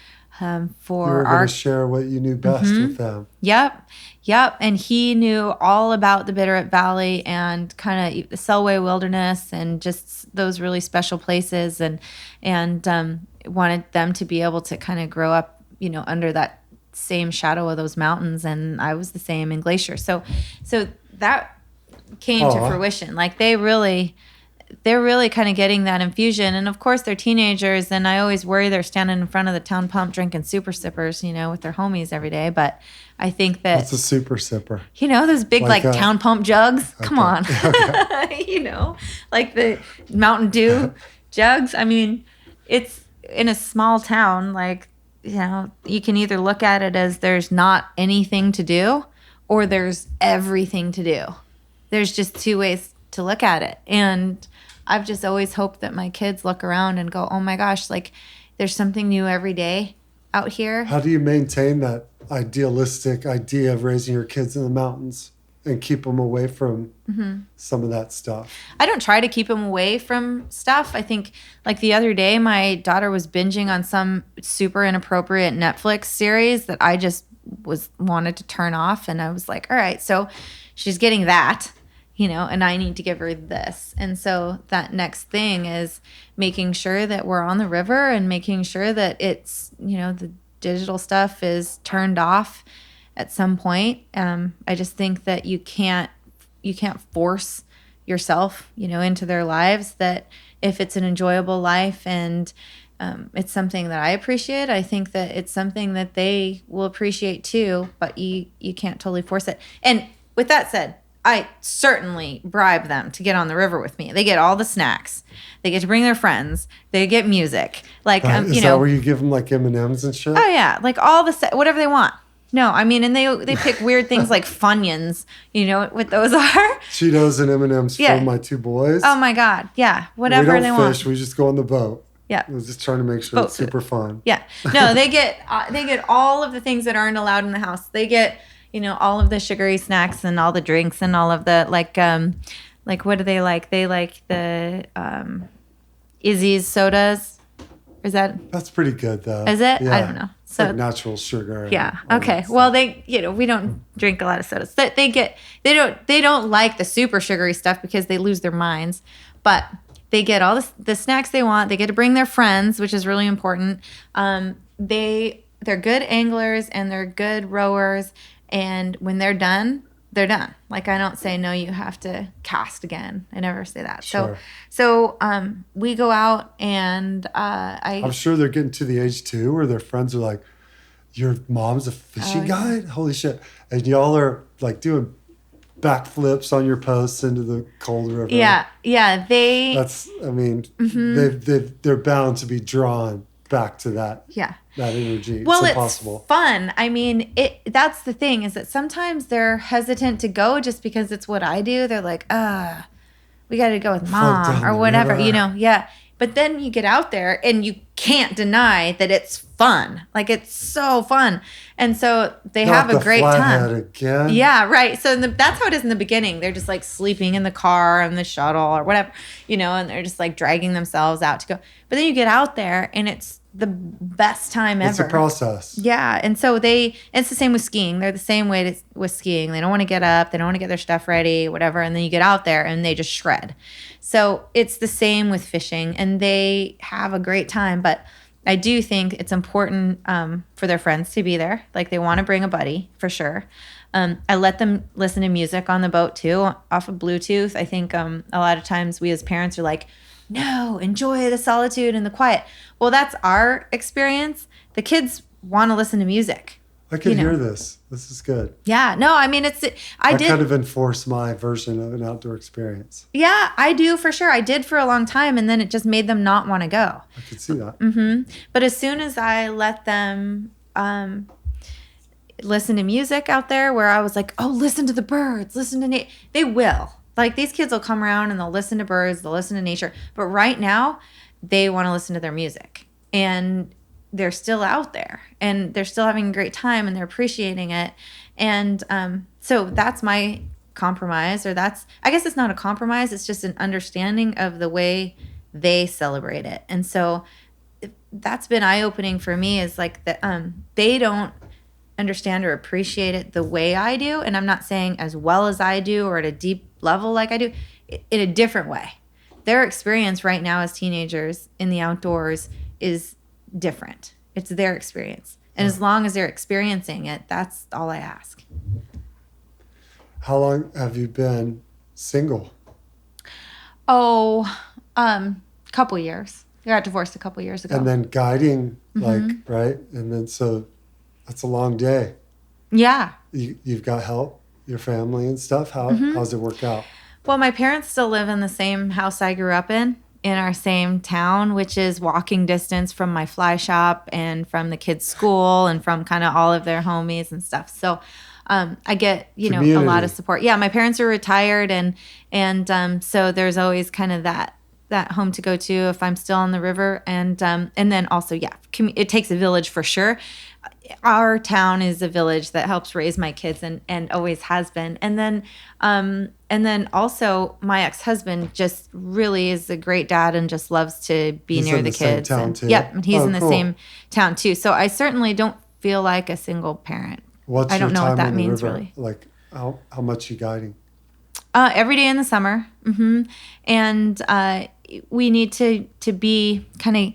Speaker 3: for
Speaker 1: you were going to share what you knew best with them.
Speaker 3: Yep. And he knew all about the Bitterroot Valley and kind of the Selway Wilderness and just those really special places and wanted them to be able to kind of grow up, under that same shadow of those mountains. And I was the same in Glacier. So that came to fruition. Like they're really kind of getting that infusion. And of course they're teenagers and I always worry they're standing in front of the town pump drinking super sippers, with their homies every day. But I think that
Speaker 1: what's a super sipper?
Speaker 3: Those big like town pump jugs. Okay. Come on.
Speaker 1: Okay.
Speaker 3: Like the Mountain Dew jugs. I mean, it's in a small town, like, you can either look at it as there's not anything to do or there's everything to do. There's just 2 ways to look at it. And I've just always hoped that my kids look around and go, oh my gosh, like there's something new every day out here.
Speaker 1: How do you maintain that idealistic idea of raising your kids in the mountains and keep them away from some of that stuff?
Speaker 3: I don't try to keep them away from stuff. I think like the other day, my daughter was binging on some super inappropriate Netflix series that I just wanted to turn off. And I was like, all right, so she's getting that. And I need to give her this. And so that next thing is making sure that we're on the river and making sure that it's, the digital stuff is turned off at some point. I just think that you can't force yourself, into their lives, that if it's an enjoyable life and it's something that I appreciate, I think that it's something that they will appreciate too, but you can't totally force it. And with that said, I certainly bribe them to get on the river with me. They get all the snacks. They get to bring their friends. They get music. Like,
Speaker 1: is that where you give them like M&Ms and shit?
Speaker 3: Oh yeah, like all the whatever they want. No, I mean, and they pick weird things like Funyuns. You know what those are?
Speaker 1: Cheetos and M&Ms for my 2 boys.
Speaker 3: Oh my God, yeah, whatever they want.
Speaker 1: We don't fish. We just go on the boat.
Speaker 3: Yeah,
Speaker 1: we're just trying to make sure it's super fun.
Speaker 3: Yeah, no, they get all of the things that aren't allowed in the house. They get all of the sugary snacks and all the drinks and all of the like what do they like? They like the Izzy's sodas. Is that
Speaker 1: That's pretty good though.
Speaker 3: is it?
Speaker 1: Yeah.
Speaker 3: I don't know.
Speaker 1: It's
Speaker 3: So
Speaker 1: like natural sugar.
Speaker 3: yeah.
Speaker 1: and all
Speaker 3: Okay.
Speaker 1: that
Speaker 3: Well,
Speaker 1: stuff.
Speaker 3: we don't drink a lot of sodas. They don't like the super sugary stuff because they lose their minds. But they get all the snacks they want. They get to bring their friends, which is really important. They're good anglers and they're good rowers. And when they're done, they're done. Like I don't say no, you have to cast again. I never say that.
Speaker 1: Sure.
Speaker 3: So we go out and
Speaker 1: I'm sure they're getting to the age too where their friends are like, your mom's a fishing guide? Holy shit. And y'all are like doing backflips on your posts into the cold river.
Speaker 3: Yeah.
Speaker 1: That's, I mean, they're bound to be drawn back to that.
Speaker 3: Yeah.
Speaker 1: That energy.
Speaker 3: Well,
Speaker 1: it's impossible.
Speaker 3: It's fun. I mean, that's the thing is that sometimes they're hesitant to go just because it's what I do. They're like, we got to go with mom or whatever,
Speaker 1: river.
Speaker 3: Yeah. But then you get out there and you can't deny that it's fun. Like it's so fun. And so they have a great time.
Speaker 1: Again.
Speaker 3: Yeah, right. So that's how it is in the beginning. They're just like sleeping in the car and the shuttle or whatever, and they're just like dragging themselves out to go. But then you get out there and it's the best time ever.
Speaker 1: It's a process.
Speaker 3: Yeah. And so it's the same with skiing. They're the same way with skiing. They don't want to get up. They don't want to get their stuff ready, whatever. And then you get out there and they just shred. So it's the same with fishing and they have a great time. But I do think it's important for their friends to be there. Like they want to bring a buddy for sure. I let them listen to music on the boat too, off of Bluetooth. I think a lot of times we as parents are like, no, enjoy the solitude and the quiet. Well, that's our experience. The kids want to listen to music.
Speaker 1: I can hear this. This is good.
Speaker 3: Yeah. No, I mean, I did
Speaker 1: kind of enforce my version of an outdoor experience.
Speaker 3: Yeah, I do for sure. I did for a long time. And then it just made them not want to go.
Speaker 1: I could see that.
Speaker 3: Mm-hmm. But as soon as I let them listen to music out there where I was like, oh, listen to the birds, listen to they will. Like these kids will come around and they'll listen to birds, they'll listen to nature. But right now, they want to listen to their music. And they're still out there. And they're still having a great time and they're appreciating it. And so that's my compromise. I guess it's not a compromise. It's just an understanding of the way they celebrate it. And so that's been eye-opening for me is like that they don't understand or appreciate it the way I do. And I'm not saying as well as I do or at a deep level like I do, in a different way. Their experience right now as teenagers in the outdoors is different. It's their experience. And as long as they're experiencing it, that's all I ask.
Speaker 1: How long have you been single?
Speaker 3: Oh, couple years. I got divorced a couple years ago.
Speaker 1: And then guiding, right? And then so that's a long day.
Speaker 3: Yeah.
Speaker 1: You've got help, your family and stuff. How's it work out?
Speaker 3: Well, my parents still live in the same house I grew up in our same town, which is walking distance from my fly shop and from the kids' school and from kind of all of their homies and stuff. So I get,
Speaker 1: Community.
Speaker 3: a lot of support. Yeah, my parents are retired and so there's always kind of that home to go to if I'm still on the river. And then also, it takes a village for sure. Our town is a village that helps raise my kids and always has been. And then also my ex-husband just really is a great dad and just loves to be near the kids.
Speaker 1: Same town too.
Speaker 3: Yep, and he's in the
Speaker 1: cool.
Speaker 3: same town too. So I certainly don't feel like a single parent. I don't know what that means really.
Speaker 1: Like how much you guiding?
Speaker 3: Every day in the summer. Mm-hmm. And we need to be kind of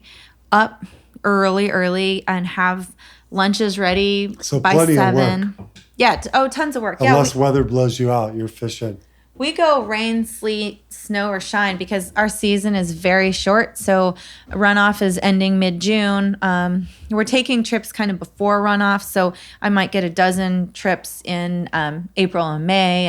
Speaker 3: up early and have lunches ready
Speaker 1: So
Speaker 3: by
Speaker 1: plenty
Speaker 3: 7.
Speaker 1: of work.
Speaker 3: Yeah. Tons of work.
Speaker 1: Unless weather blows you out, you're fishing.
Speaker 3: We go rain, sleet, snow, or shine because our season is very short. So runoff is ending mid-June. We're taking trips kind of before runoff. So I might get a dozen trips in April and May.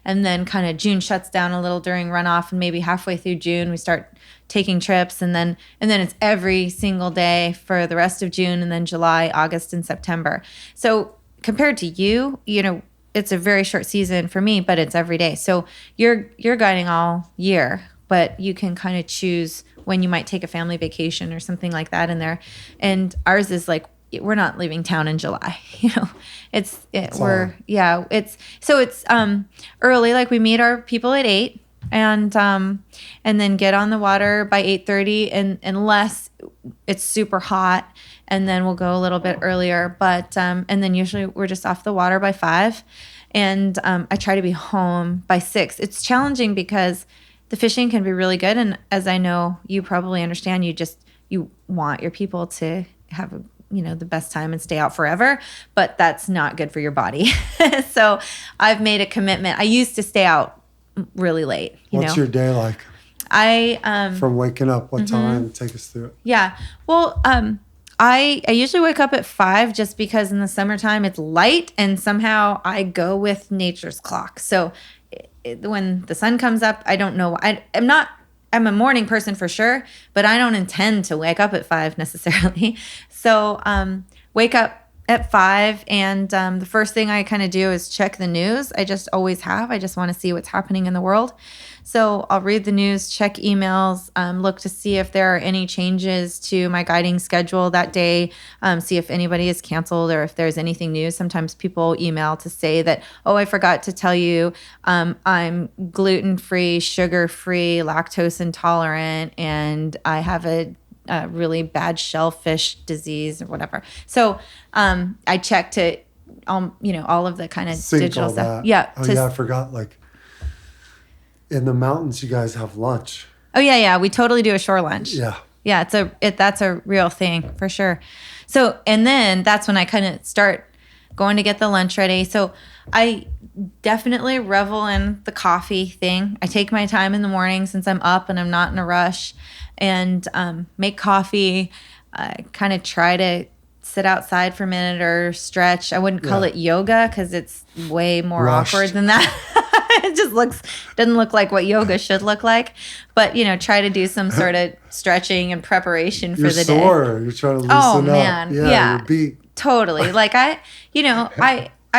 Speaker 3: And then kind of June shuts down a little during runoff. And maybe halfway through June, we start taking trips. And then it's every single day for the rest of June and then July, August, and September. So compared to you, it's a very short season for me, but it's every day. So you're guiding all year, but you can kind of choose when you might take a family vacation or something like that in there. And ours is like, we're not leaving town in July. It's early. Like we meet our people at 8 and then get on the water by 8:30. And unless it's super hot, and then we'll go a little bit earlier. But and then usually we're just off the water by 5, and I try to be home by 6. It's challenging because the fishing can be really good, and as I know you probably understand, you want your people to have the best time and stay out forever, but that's not good for your body. So I've made a commitment. I used to stay out really late.
Speaker 1: What's your day like? From waking up, what time? Take us through it.
Speaker 3: Yeah. Well, I usually wake up at 5 just because in the summertime it's light, and somehow I go with nature's clock. So when the sun comes up, I don't know. I'm a morning person for sure, but I don't intend to wake up at 5 necessarily. So wake up at 5, and the first thing I kind of do is check the news. I just always have. I just want to see what's happening in the world. So I'll read the news, check emails, look to see if there are any changes to my guiding schedule that day, see if anybody is canceled or if there's anything new. Sometimes people email to say that, oh, I forgot to tell you I'm gluten-free, sugar-free, lactose intolerant, and I have a really bad shellfish disease or whatever. So I check to, all of the kind of
Speaker 1: Sync
Speaker 3: digital
Speaker 1: all
Speaker 3: stuff.
Speaker 1: that.
Speaker 3: Yeah.
Speaker 1: Oh, yeah, I forgot. Like in the mountains, you guys have lunch.
Speaker 3: Oh yeah. We totally do a shore lunch.
Speaker 1: Yeah.
Speaker 3: Yeah. That's a real thing for sure. So, and then that's when I kind of start going to get the lunch ready. So I definitely revel in the coffee thing. I take my time in the morning since I'm up and I'm not in a rush, and make coffee, kind of try to sit outside for a minute or stretch. I wouldn't call it yoga because it's way more awkward than that. It just doesn't look like what yoga should look like. But, try to do some sort of stretching and preparation for the day.
Speaker 1: You're trying to loosen up.
Speaker 3: Oh, man. Yeah.
Speaker 1: You're beat.
Speaker 3: Totally. Like I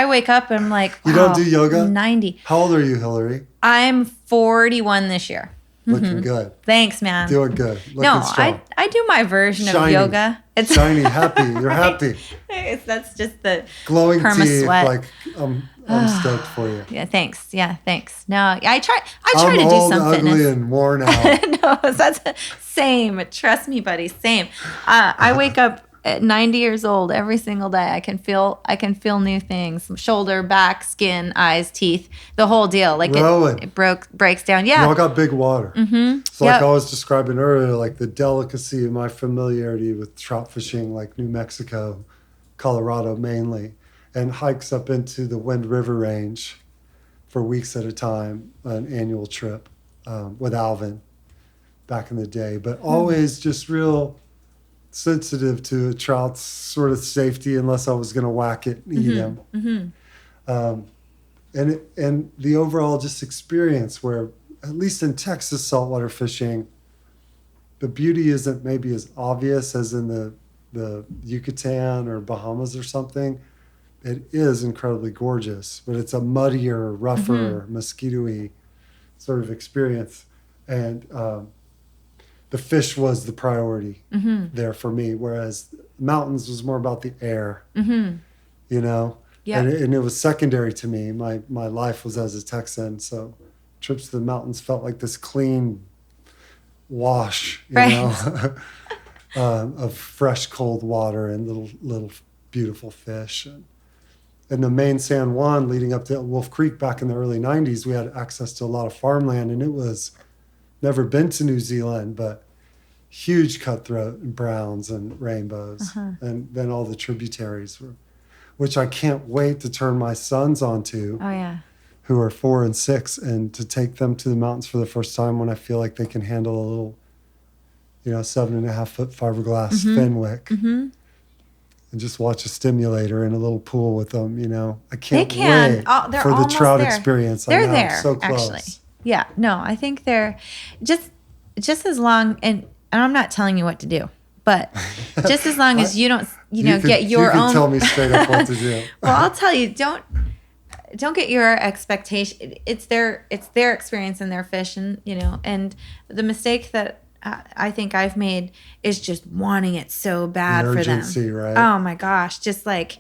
Speaker 3: wake up and I'm like, wow,
Speaker 1: you don't do yoga?
Speaker 3: 90.
Speaker 1: How old are you, Hilary?
Speaker 3: I'm 41 this year.
Speaker 1: Looking good.
Speaker 3: Thanks, man.
Speaker 1: Doing good. Looking strong.
Speaker 3: I do my version of yoga.
Speaker 1: It's shiny, happy. You're happy.
Speaker 3: That's just the
Speaker 1: glowing
Speaker 3: perma
Speaker 1: teeth.
Speaker 3: sweat.
Speaker 1: Like I'm stoked for you.
Speaker 3: Yeah, thanks. Yeah, thanks. No, I try
Speaker 1: I'm
Speaker 3: to do
Speaker 1: old,
Speaker 3: some
Speaker 1: ugly,
Speaker 3: fitness.
Speaker 1: and worn out.
Speaker 3: No, that's same. Trust me, buddy. Same. I wake up at 90 years old every single day. I can feel new things: shoulder, back, skin, eyes, teeth, the whole deal. Like it breaks down. Yeah.
Speaker 1: Y'all got big water.
Speaker 3: Mm-hmm.
Speaker 1: So like I was describing earlier, like the delicacy of my familiarity with trout fishing, like New Mexico, Colorado mainly, and hikes up into the Wind River Range for weeks at a time, an annual trip with Alvin back in the day, but always just real sensitive to a trout's sort of safety unless I was going to whack it and eat him. Mm-hmm. And the overall just experience where, at least in Texas saltwater fishing, the beauty isn't maybe as obvious as in the Yucatan or Bahamas or something. It is incredibly gorgeous, but it's a muddier, rougher, mosquito-y sort of experience. And the fish was the priority there for me, whereas mountains was more about the air, you know? Yeah. And it was secondary to me. My life was as a Texan, so trips to the mountains felt like this clean wash, you know, of fresh, cold water and little beautiful fish. And the main San Juan leading up to Wolf Creek back in the early 90s, we had access to a lot of farmland, and it was never been to New Zealand, but huge cutthroat and browns and rainbows. And then all the tributaries, which I can't wait to turn my sons onto. Oh, yeah. Who are 4 and 6, and to take them to the mountains for the first time when I feel like they can handle a little, 7.5 foot fiberglass Fenwick. And just watch a stimulator in a little pool with them, I can't wait for the trout experience.
Speaker 3: They're there,
Speaker 1: so close.
Speaker 3: actually. Yeah, no, I think they're just as long, and I'm not telling you what to do, but just as long as you don't, get your own. You can
Speaker 1: tell me straight up what to do.
Speaker 3: Well, I'll tell you, don't get your expectation. It's their experience and their fish, and and the mistake that I think I've made is just wanting it so bad for them.
Speaker 1: Urgency, right?
Speaker 3: Oh my gosh, just what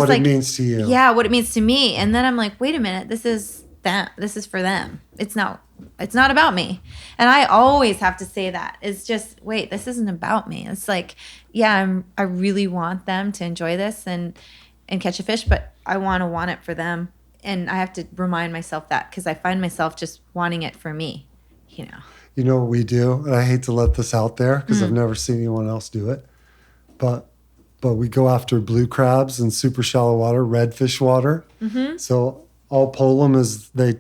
Speaker 1: it means to you.
Speaker 3: Yeah, what it means to me, and then I'm like, wait a minute, this is them. This is for them. It's not about me. And I always have to say that. It's just, wait, this isn't about me. It's like, yeah, I really want them to enjoy this and catch a fish, but I want it for them. And I have to remind myself that, because I find myself just wanting it for me, you know.
Speaker 1: You know what we do? And I hate to let this out there because I've never seen anyone else do it. But we go after blue crabs in super shallow water, redfish water. Mm-hmm. So I'll pull them as they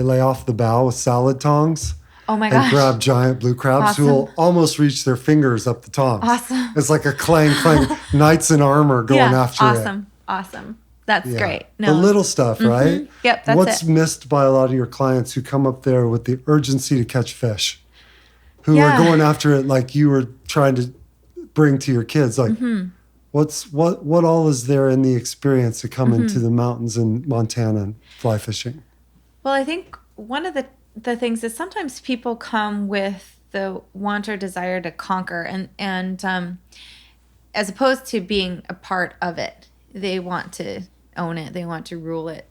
Speaker 1: lay off the bow with salad tongs.
Speaker 3: Oh my gosh.
Speaker 1: And grab giant blue crabs who will almost reach their fingers up the tongs.
Speaker 3: Awesome.
Speaker 1: It's like a clang, knights in armor going after it.
Speaker 3: Awesome. That's great.
Speaker 1: No. The little stuff, right?
Speaker 3: Yep, that's
Speaker 1: What's missed by a lot of your clients who come up there with the urgency to catch fish, who are going after it like you were trying to bring to your kids? Like, what all is there in the experience to come into the mountains in Montana and fly fishing?
Speaker 3: Well, I think one of the things is sometimes people come with the want or desire to conquer, and as opposed to being a part of it, they want to own it. They want to rule it.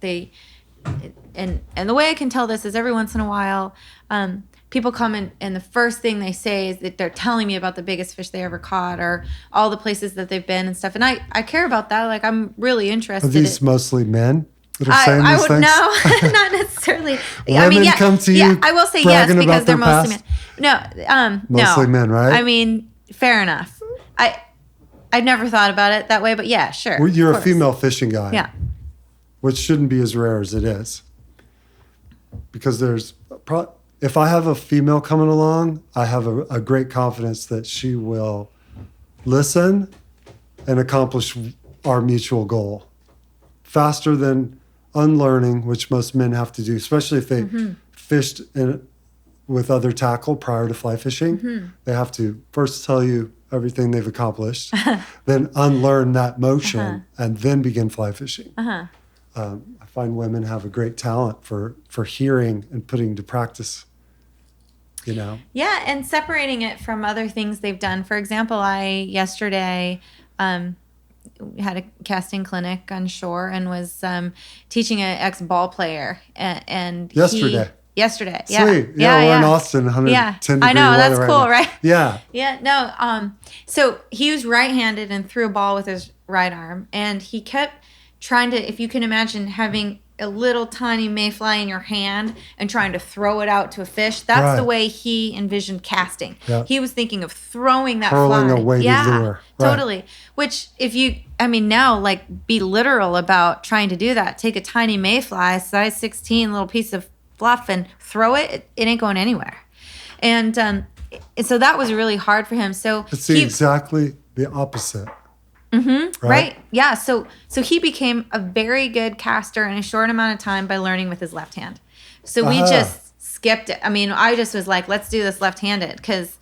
Speaker 3: And the way I can tell this is every once in a while, people come in and the first thing they say is that they're telling me about the biggest fish they ever caught or all the places that they've been and stuff. And I care about that. Like, I'm really interested.
Speaker 1: Are these mostly men that are saying these things?
Speaker 3: No, not necessarily.
Speaker 1: Women come to you.
Speaker 3: Yeah, I will say yes because they're mostly
Speaker 1: past?
Speaker 3: men. No,
Speaker 1: mostly men, right?
Speaker 3: I mean, fair enough. I'd never thought about it that way, but yeah, sure.
Speaker 1: Well, you're a female fishing guy.
Speaker 3: Yeah.
Speaker 1: Which shouldn't be as rare as it is. Because if I have a female coming along, I have a great confidence that she will listen and accomplish our mutual goal faster than unlearning, which most men have to do, especially if they fished with other tackle prior to fly fishing. They have to first tell you everything they've accomplished, then unlearn that motion, and then begin fly fishing. I find women have a great talent for hearing and putting to practice, you know?
Speaker 3: Yeah, and separating it from other things they've done. For example, I yesterday had a casting clinic on shore and was teaching an ex-ball player. And Yesterday, yeah.
Speaker 1: Sweet. Yeah, we're in Austin, 110 degree
Speaker 3: I know, that's
Speaker 1: weather
Speaker 3: cool, right?
Speaker 1: Yeah.
Speaker 3: Yeah, no. So he was right-handed and threw a ball with his right arm, and he kept trying to, if you can imagine having a little tiny mayfly in your hand and trying to throw it out to a fish, that's the way he envisioned casting. Yep. He was thinking of throwing that
Speaker 1: hurling
Speaker 3: fly.
Speaker 1: A weighted lure. Right.
Speaker 3: Totally. Which now, like, be literal about trying to do that. Take a tiny mayfly, size 16, little piece of fluff, and throw it. It ain't going anywhere. And so that was really hard for him. So
Speaker 1: it's exactly the opposite.
Speaker 3: Right. Yeah. So he became a very good caster in a short amount of time by learning with his left hand. So we just skipped it. I mean, I just was like, let's do this left-handed because,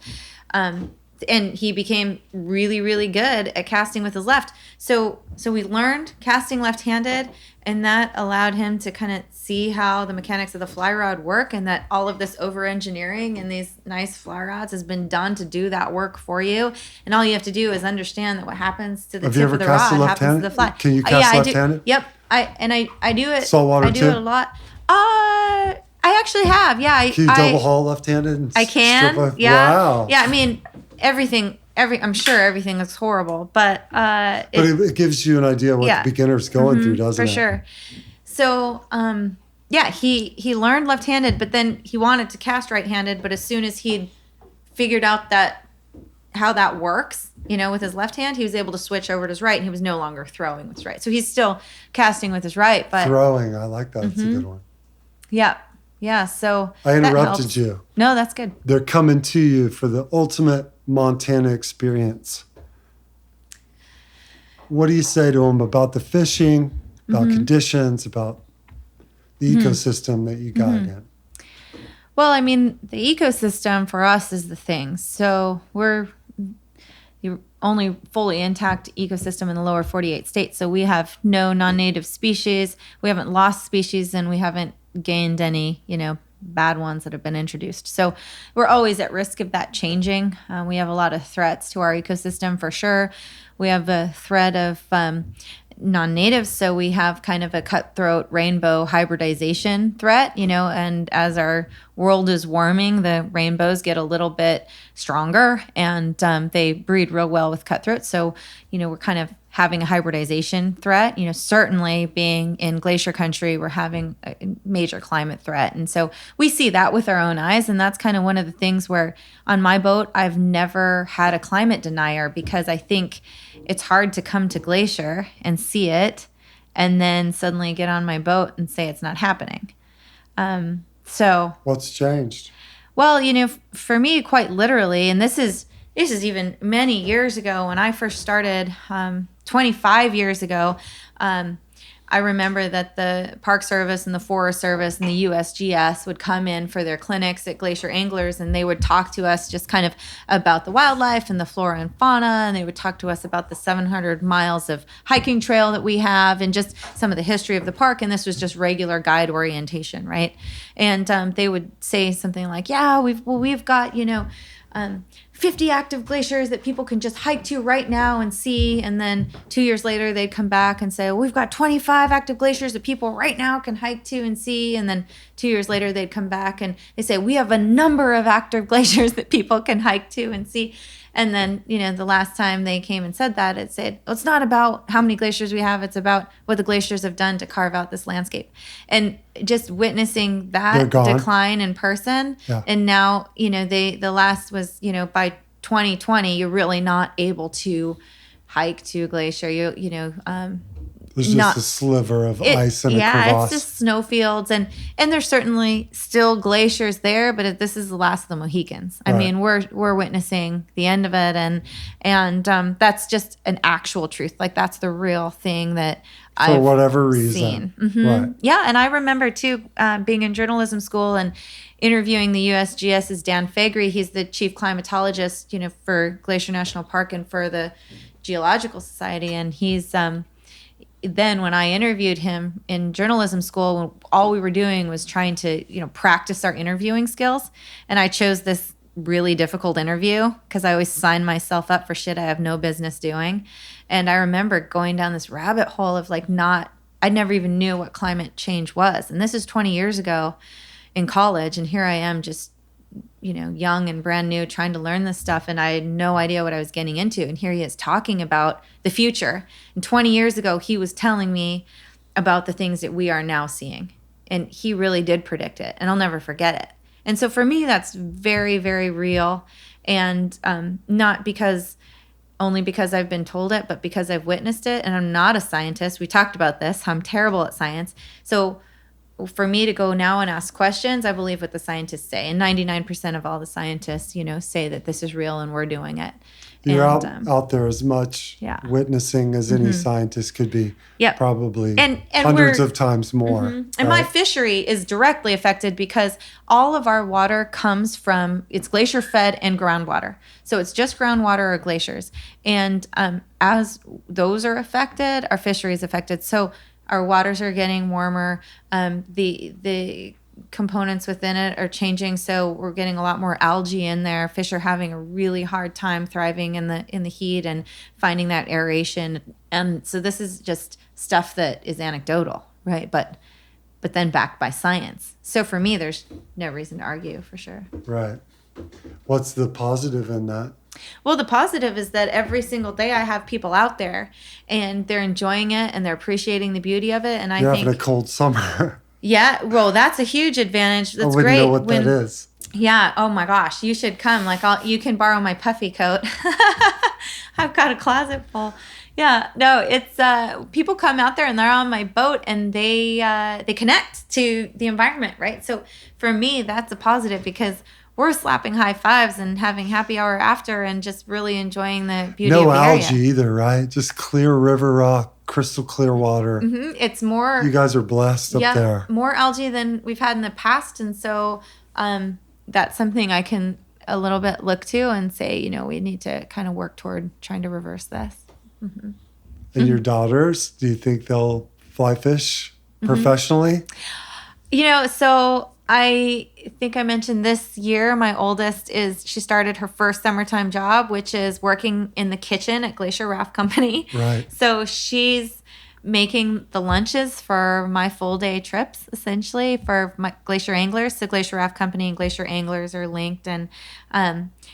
Speaker 3: and he became really, really good at casting with his left. So we learned casting left-handed, and that allowed him to kind of see how the mechanics of the fly rod work, and that all of this over-engineering and these nice fly rods has been done to do that work for you. And all you have to do is understand that what happens to the tip of the rod happens to the fly.
Speaker 1: Can you cast left-handed?
Speaker 3: Yep. I do it.
Speaker 1: Saltwater
Speaker 3: too? I do it a lot. I actually have. Yeah.
Speaker 1: Can you double haul left-handed?
Speaker 3: I can. Yeah.
Speaker 1: Wow.
Speaker 3: Yeah. I mean, I'm sure everything looks horrible, but
Speaker 1: it gives you an idea what the beginner's going through, doesn't it?
Speaker 3: For sure. So, he learned left-handed, but then he wanted to cast right-handed. But as soon as he'd figured out how that works, with his left hand, he was able to switch over to his right, and he was no longer throwing with his right. So he's still casting with his right, but
Speaker 1: throwing, I like that. It's a good one.
Speaker 3: Yeah. Yeah. So
Speaker 1: I interrupted you.
Speaker 3: No, that's good.
Speaker 1: They're coming to you for the ultimate Montana experience. What do you say to them about the fishing, about conditions, about the ecosystem that you got in?
Speaker 3: Well, I mean, the ecosystem for us is the thing. So we're the only fully intact ecosystem in the lower 48 states. So we have no non-native species. We haven't lost species, and we haven't gained any, bad ones that have been introduced. So we're always at risk of that changing. We have a lot of threats to our ecosystem for sure. We have a threat of non-natives. So we have kind of a cutthroat rainbow hybridization threat, and as our world is warming, the rainbows get a little bit stronger, and they breed real well with cutthroats. So, we're kind of having a hybridization threat. Certainly being in glacier country, we're having a major climate threat. And so we see that with our own eyes. And that's kind of one of the things where on my boat, I've never had a climate denier, because I think it's hard to come to glacier and see it and then suddenly get on my boat and say it's not happening. So
Speaker 1: what's changed?
Speaker 3: Well, for me, quite literally, and this is even many years ago when I first started, 25 years ago. I remember that the Park Service and the Forest Service and the USGS would come in for their clinics at Glacier Anglers, and they would talk to us just kind of about the wildlife and the flora and fauna, and they would talk to us about the 700 miles of hiking trail that we have and just some of the history of the park. And this was just regular guide orientation, right? And they would say something like, yeah, we've got, 50 active glaciers that people can just hike to right now and see. And then 2 years later, they'd come back and say, well, we've got 25 active glaciers that people right now can hike to and see. And then 2 years later, they'd come back and they say, we have a number of active glaciers that people can hike to and see. And then, the last time they came and said that, it said, well, it's not about how many glaciers we have. It's about what the glaciers have done to carve out this landscape. And just witnessing that decline in person. Yeah. And now, the last was, by 2020, you're really not able to hike to a glacier.
Speaker 1: There's just a sliver of ice and a crevasse.
Speaker 3: Yeah, it's just snowfields, and there's certainly still glaciers there, but this is the last of the Mohicans. I mean, we're witnessing the end of it, and that's just an actual truth. Like, that's the real thing that I've
Speaker 1: for whatever reason.
Speaker 3: Mm-hmm. Right. Yeah, and I remember too being in journalism school and interviewing the USGS's Dan Faegre. He's the chief climatologist, for Glacier National Park and for the Geological Society, and he's then when I interviewed him in journalism school, all we were doing was trying to, practice our interviewing skills. And I chose this really difficult interview because I always sign myself up for shit I have no business doing. And I remember going down this rabbit hole of I never even knew what climate change was. And this is 20 years ago in college. And here I am just, young and brand new, trying to learn this stuff. And I had no idea what I was getting into. And here he is talking about the future. And 20 years ago, he was telling me about the things that we are now seeing. And he really did predict it. And I'll never forget it. And so for me, that's very, very real. And not only because I've been told it, but because I've witnessed it. And I'm not a scientist. We talked about this. I'm terrible at science. So for me to go now and ask questions, I believe what the scientists say. And 99% of all the scientists, say that this is real and we're doing it.
Speaker 1: You're out there as much witnessing as any scientist could be. Yep. Probably and hundreds of times more. Mm-hmm.
Speaker 3: And my fishery is directly affected because all of our water comes from, it's glacier fed and groundwater. So it's just groundwater or glaciers. And as those are affected, our fishery is affected. So our waters are getting warmer. The components within it are changing, so we're getting a lot more algae in there. Fish are having a really hard time thriving in the heat and finding that aeration. And so this is just stuff that is anecdotal, right? But then backed by science. So for me, there's no reason to argue, for sure.
Speaker 1: Right. What's the positive in that?
Speaker 3: Well, the positive is that every single day I have people out there and they're enjoying it and they're appreciating the beauty of it. And
Speaker 1: You're having a cold summer.
Speaker 3: Yeah, well, that's a huge advantage. That's
Speaker 1: I wouldn't know what that is.
Speaker 3: Yeah, oh my gosh, you should come. You can borrow my puffy coat. I've got a closet full. Yeah, no, it's people come out there and they're on my boat and they connect to the environment, right? So for me, that's a positive because we're slapping high fives and having happy hour after and just really enjoying the beauty of the area.
Speaker 1: No algae either, right? Just clear river rock, crystal clear water.
Speaker 3: Mm-hmm. It's more...
Speaker 1: You guys are blessed up there.
Speaker 3: More algae than we've had in the past. And so that's something I can a little bit look to and say, we need to kind of work toward trying to reverse this. Mm-hmm.
Speaker 1: And your daughters, do you think they'll fly fish professionally?
Speaker 3: So... I think I mentioned this year, my oldest she started her first summertime job, which is working in the kitchen at Glacier Raft Company.
Speaker 1: Right.
Speaker 3: So she's making the lunches for my full day trips, essentially, for my Glacier Anglers. So Glacier Raft Company and Glacier Anglers are linked, and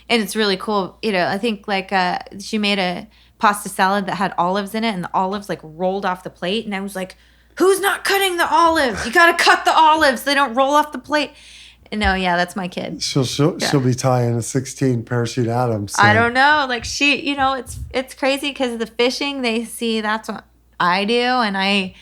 Speaker 3: it's really cool. You know, I think like she made a pasta salad that had olives in it, and the olives like rolled off the plate, and I was like, who's not cutting the olives? You got to cut the olives. They don't roll off the plate. No, yeah, that's my kid.
Speaker 1: She'll be tying a 16 parachute Adams. So.
Speaker 3: I don't know. Like she, you know, it's crazy because the fishing, they see that's what I do, and I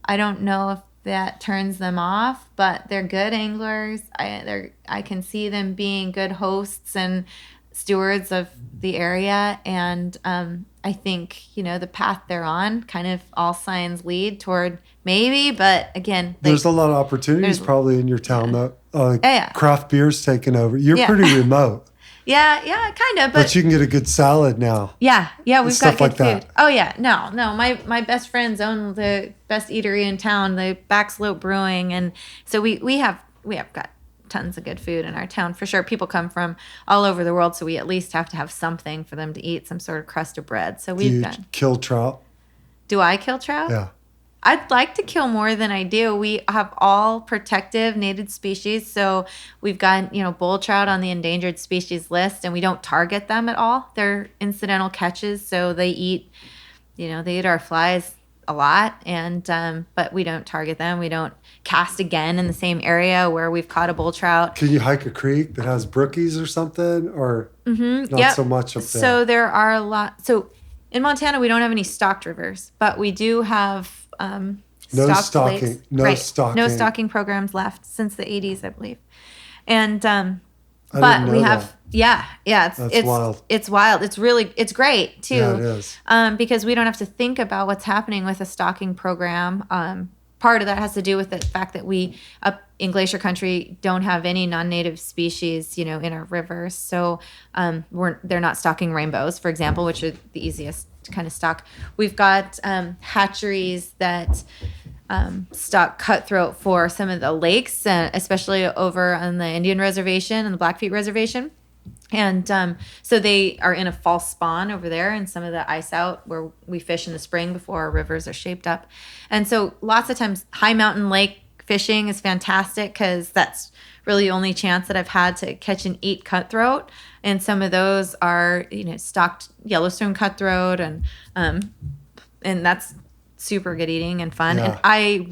Speaker 3: don't know if that turns them off, but they're good anglers. I can see them being good hosts and stewards of the area, and I think, you know, the path they're on, kind of all signs lead toward maybe, but again, like,
Speaker 1: there's a lot of opportunities probably in your town though. Craft beer's taken over. You're pretty remote.
Speaker 3: Yeah, kind of.
Speaker 1: But you can get a good salad now.
Speaker 3: Yeah, we've got good
Speaker 1: like
Speaker 3: food.
Speaker 1: That.
Speaker 3: Oh yeah, no. My best friends own the best eatery in town, the Backslope Brewing, and so we have got tons of good food in our town for sure. People come from all over the world, so we at least have to have something for them to eat, some sort of crust of bread. So we've got.
Speaker 1: Kill trout?
Speaker 3: Do I kill trout?
Speaker 1: Yeah.
Speaker 3: I'd like to kill more than I do. We have all protective native species. So we've got, you know, bull trout on the endangered species list, and we don't target them at all. They're incidental catches. So they eat our flies a lot, and but we don't target them. We don't cast again in the same area where we've caught a bull trout.
Speaker 1: Can you hike a creek that has brookies or something, or not so much up there?
Speaker 3: So there are a lot. So in Montana, we don't have any stocked rivers, but we do have
Speaker 1: no
Speaker 3: stocking.
Speaker 1: Lakes.
Speaker 3: No stocking programs left since the 80s, I believe. And but we have it's wild. It's wild. It's great too.
Speaker 1: Yeah, it is.
Speaker 3: Because we don't have to think about what's happening with a stocking program. Part of that has to do with the fact that we up in Glacier Country don't have any non-native species, you know, in our rivers. So they're not stocking rainbows, for example, which are the easiest to kind of stock. We've got hatcheries that stock cutthroat for some of the lakes, especially over on the Indian Reservation and the Blackfeet Reservation. And so they are in a false spawn over there and some of the ice out where we fish in the spring before our rivers are shaped up. And so lots of times high mountain lake fishing is fantastic because that's really the only chance that I've had to catch and eat cutthroat. And some of those are, you know, stocked Yellowstone cutthroat, and that's super good eating and fun.
Speaker 1: Yeah.
Speaker 3: And I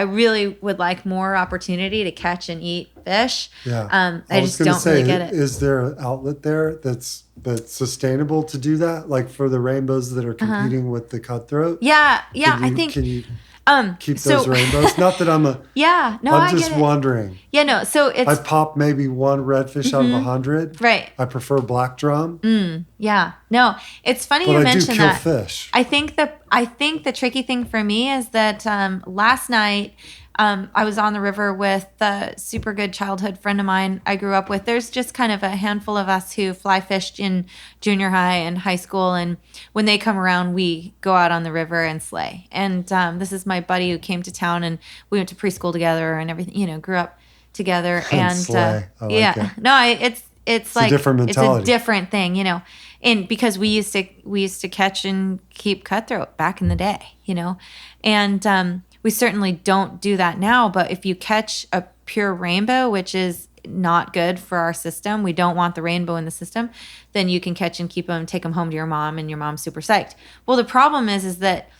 Speaker 3: really would like more opportunity to catch and eat fish.
Speaker 1: Yeah.
Speaker 3: I just don't really get it.
Speaker 1: Is there an outlet there that's sustainable to do that? Like for the rainbows that are competing with the cutthroat?
Speaker 3: Yeah. I think.
Speaker 1: Can you keep those rainbows? Not that I'm a.
Speaker 3: Yeah. No,
Speaker 1: I'm
Speaker 3: I
Speaker 1: just
Speaker 3: get it.
Speaker 1: wondering.
Speaker 3: Yeah. No. So it's.
Speaker 1: I pop maybe one redfish out of 100.
Speaker 3: Right.
Speaker 1: I prefer black drum.
Speaker 3: Yeah. No, it's funny
Speaker 1: But
Speaker 3: you
Speaker 1: I
Speaker 3: mentioned
Speaker 1: do kill
Speaker 3: that.
Speaker 1: fish.
Speaker 3: I think the tricky thing for me is that last night I was on the river with a super good childhood friend of mine I grew up with. There's just kind of a handful of us who fly fished in junior high and high school, and when they come around, we go out on the river and slay. And this is my buddy who came to town, and we went to preschool together and everything. You know, grew up together and
Speaker 1: slay. I like
Speaker 3: yeah.
Speaker 1: it.
Speaker 3: No, it's like
Speaker 1: a different mentality.
Speaker 3: It's a different thing, you know. And because we used to catch and keep cutthroat back in the day, you know. And we certainly don't do that now, but if you catch a pure rainbow, which is not good for our system, we don't want the rainbow in the system, then you can catch and keep them, take them home to your mom, and your mom's super psyched. Well, the problem is that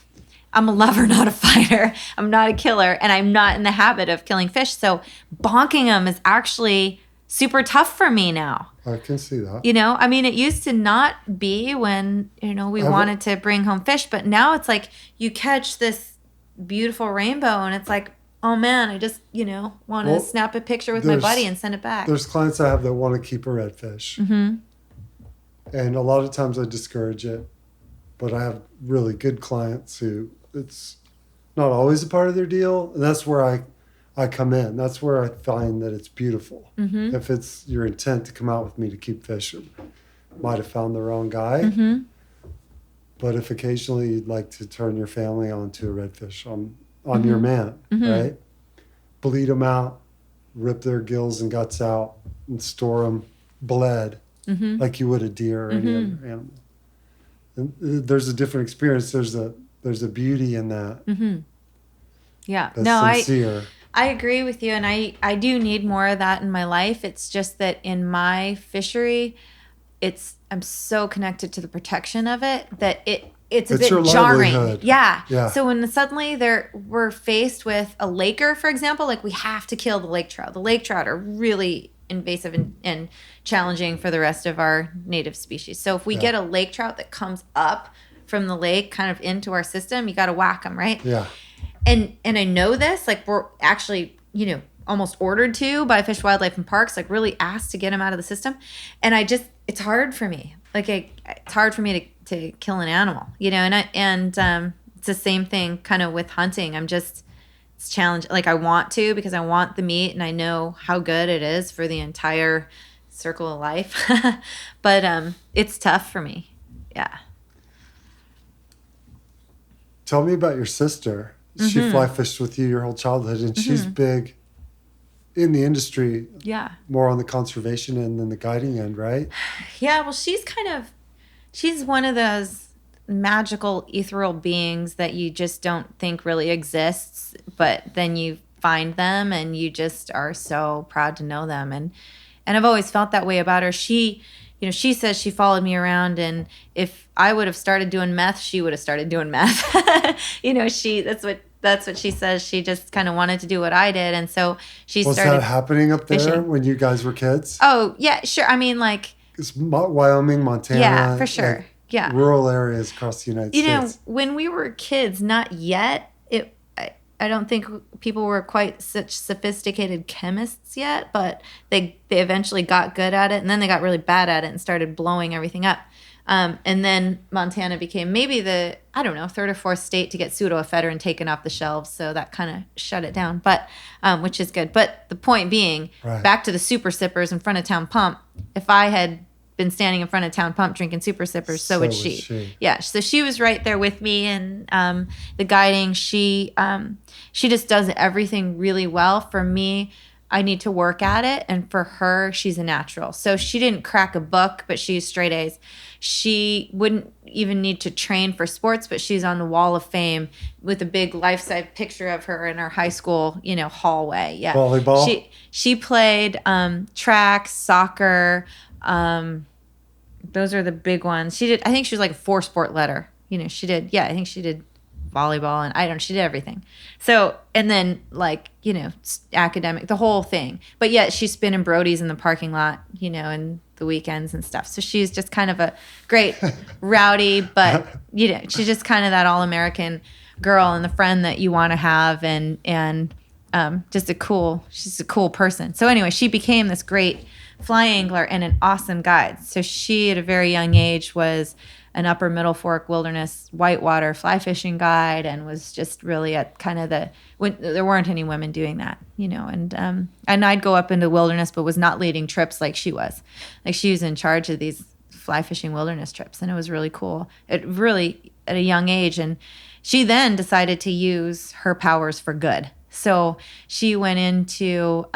Speaker 3: I'm a lover, not a fighter. I'm not a killer, and I'm not in the habit of killing fish. So bonking them is actually super tough for me now.
Speaker 1: I can see that.
Speaker 3: You know, I mean, it used to not be when, you know, we wanted to bring home fish, but now it's like you catch this beautiful rainbow and it's like, oh man, I just, you know, want to snap a picture with my buddy and send it back.
Speaker 1: There's clients I have that want to keep a redfish. And a lot of times I discourage it, but I have really good clients who it's not always a part of their deal. And that's where I come in. That's where I find that it's beautiful. If it's your intent to come out with me to keep fish, might have found the wrong guy. But if occasionally you'd like to turn your family onto a redfish, I'm your man, right? Bleed them out, rip their gills and guts out, and store them bled like you would a deer or any other animal. And there's a different experience. There's There's a beauty in that.
Speaker 3: Mm-hmm. Yeah.
Speaker 1: That's
Speaker 3: No,
Speaker 1: sincere.
Speaker 3: I agree with you, and I do need more of that in my life. It's just that in my fishery, I'm so connected to the protection of it that it's a bit
Speaker 1: your
Speaker 3: jarring.
Speaker 1: livelihood.
Speaker 3: Yeah.
Speaker 1: Yeah.
Speaker 3: So when suddenly we're faced with a laker, for example, like we have to kill the lake trout. The lake trout are really invasive and challenging for the rest of our native species. So if we get a lake trout that comes up from the lake kind of into our system, you got to whack them, right?
Speaker 1: Yeah.
Speaker 3: And I know this, like we're actually, almost ordered to by Fish, Wildlife, and Parks, like really asked to get them out of the system. And it's hard for me. Like it's hard for me to kill an animal, and it's the same thing kind of with hunting. It's challenging. Like I want to, because I want the meat and I know how good it is for the entire circle of life. But it's tough for me. Yeah.
Speaker 1: Tell me about your sister. She fly fished with you your whole childhood, and she's big in the industry.
Speaker 3: Yeah.
Speaker 1: More on the conservation end than the guiding end, right?
Speaker 3: Yeah. Well, she's one of those magical ethereal beings that you just don't think really exists, but then you find them and you just are so proud to know them. And I've always felt that way about her. She says she followed me around, and if I would have started doing meth, she would have started doing meth. That's what she says. She just kind of wanted to do what I did, and so she started.
Speaker 1: Was that happening up there
Speaker 3: fishing.
Speaker 1: when you guys were kids?
Speaker 3: Oh yeah, sure. I mean, like
Speaker 1: It's Wyoming, Montana.
Speaker 3: Yeah, for sure.
Speaker 1: Like
Speaker 3: yeah,
Speaker 1: rural areas across the United States.
Speaker 3: When we were kids, not yet. I don't think people were quite such sophisticated chemists yet, but they eventually got good at it, and then they got really bad at it and started blowing everything up. And then Montana became maybe the, third or fourth state to get pseudoephedrine taken off the shelves, so that kind of shut it down, but which is good. But the point being, back to the super sippers in front of Town Pump, if I had been standing in front of Town Pump drinking super sippers, so would she. Yeah, so she was right there with me, and the guiding, she just does everything really well. For me, I need to work at it, and for her, she's a natural. So she didn't crack a book, but she's straight A's. She wouldn't even need to train for sports, but she's on the Wall of Fame with a big life-size picture of her in our high school, hallway. Yeah,
Speaker 1: volleyball.
Speaker 3: She played track, soccer. Those are the big ones. She did. I think she was like a 4-sport letter. She did. Yeah, I think she did volleyball, and she did everything. So, and then academic, the whole thing. But yet she's spinning Brodies in the parking lot, and the weekends and stuff. So she's just kind of a great rowdy, but she's just kind of that all-American girl and the friend that you want to have, and she's a cool person. So anyway, she became this great fly angler and an awesome guide. So she, at a very young age, was an upper Middle Fork wilderness whitewater fly fishing guide, and was just really at kind of when there weren't any women doing that, and I'd go up into the wilderness, but was not leading trips like she was. Like she was in charge of these fly fishing wilderness trips, and it was really cool. It really at a young age, and she then decided to use her powers for good. So she went into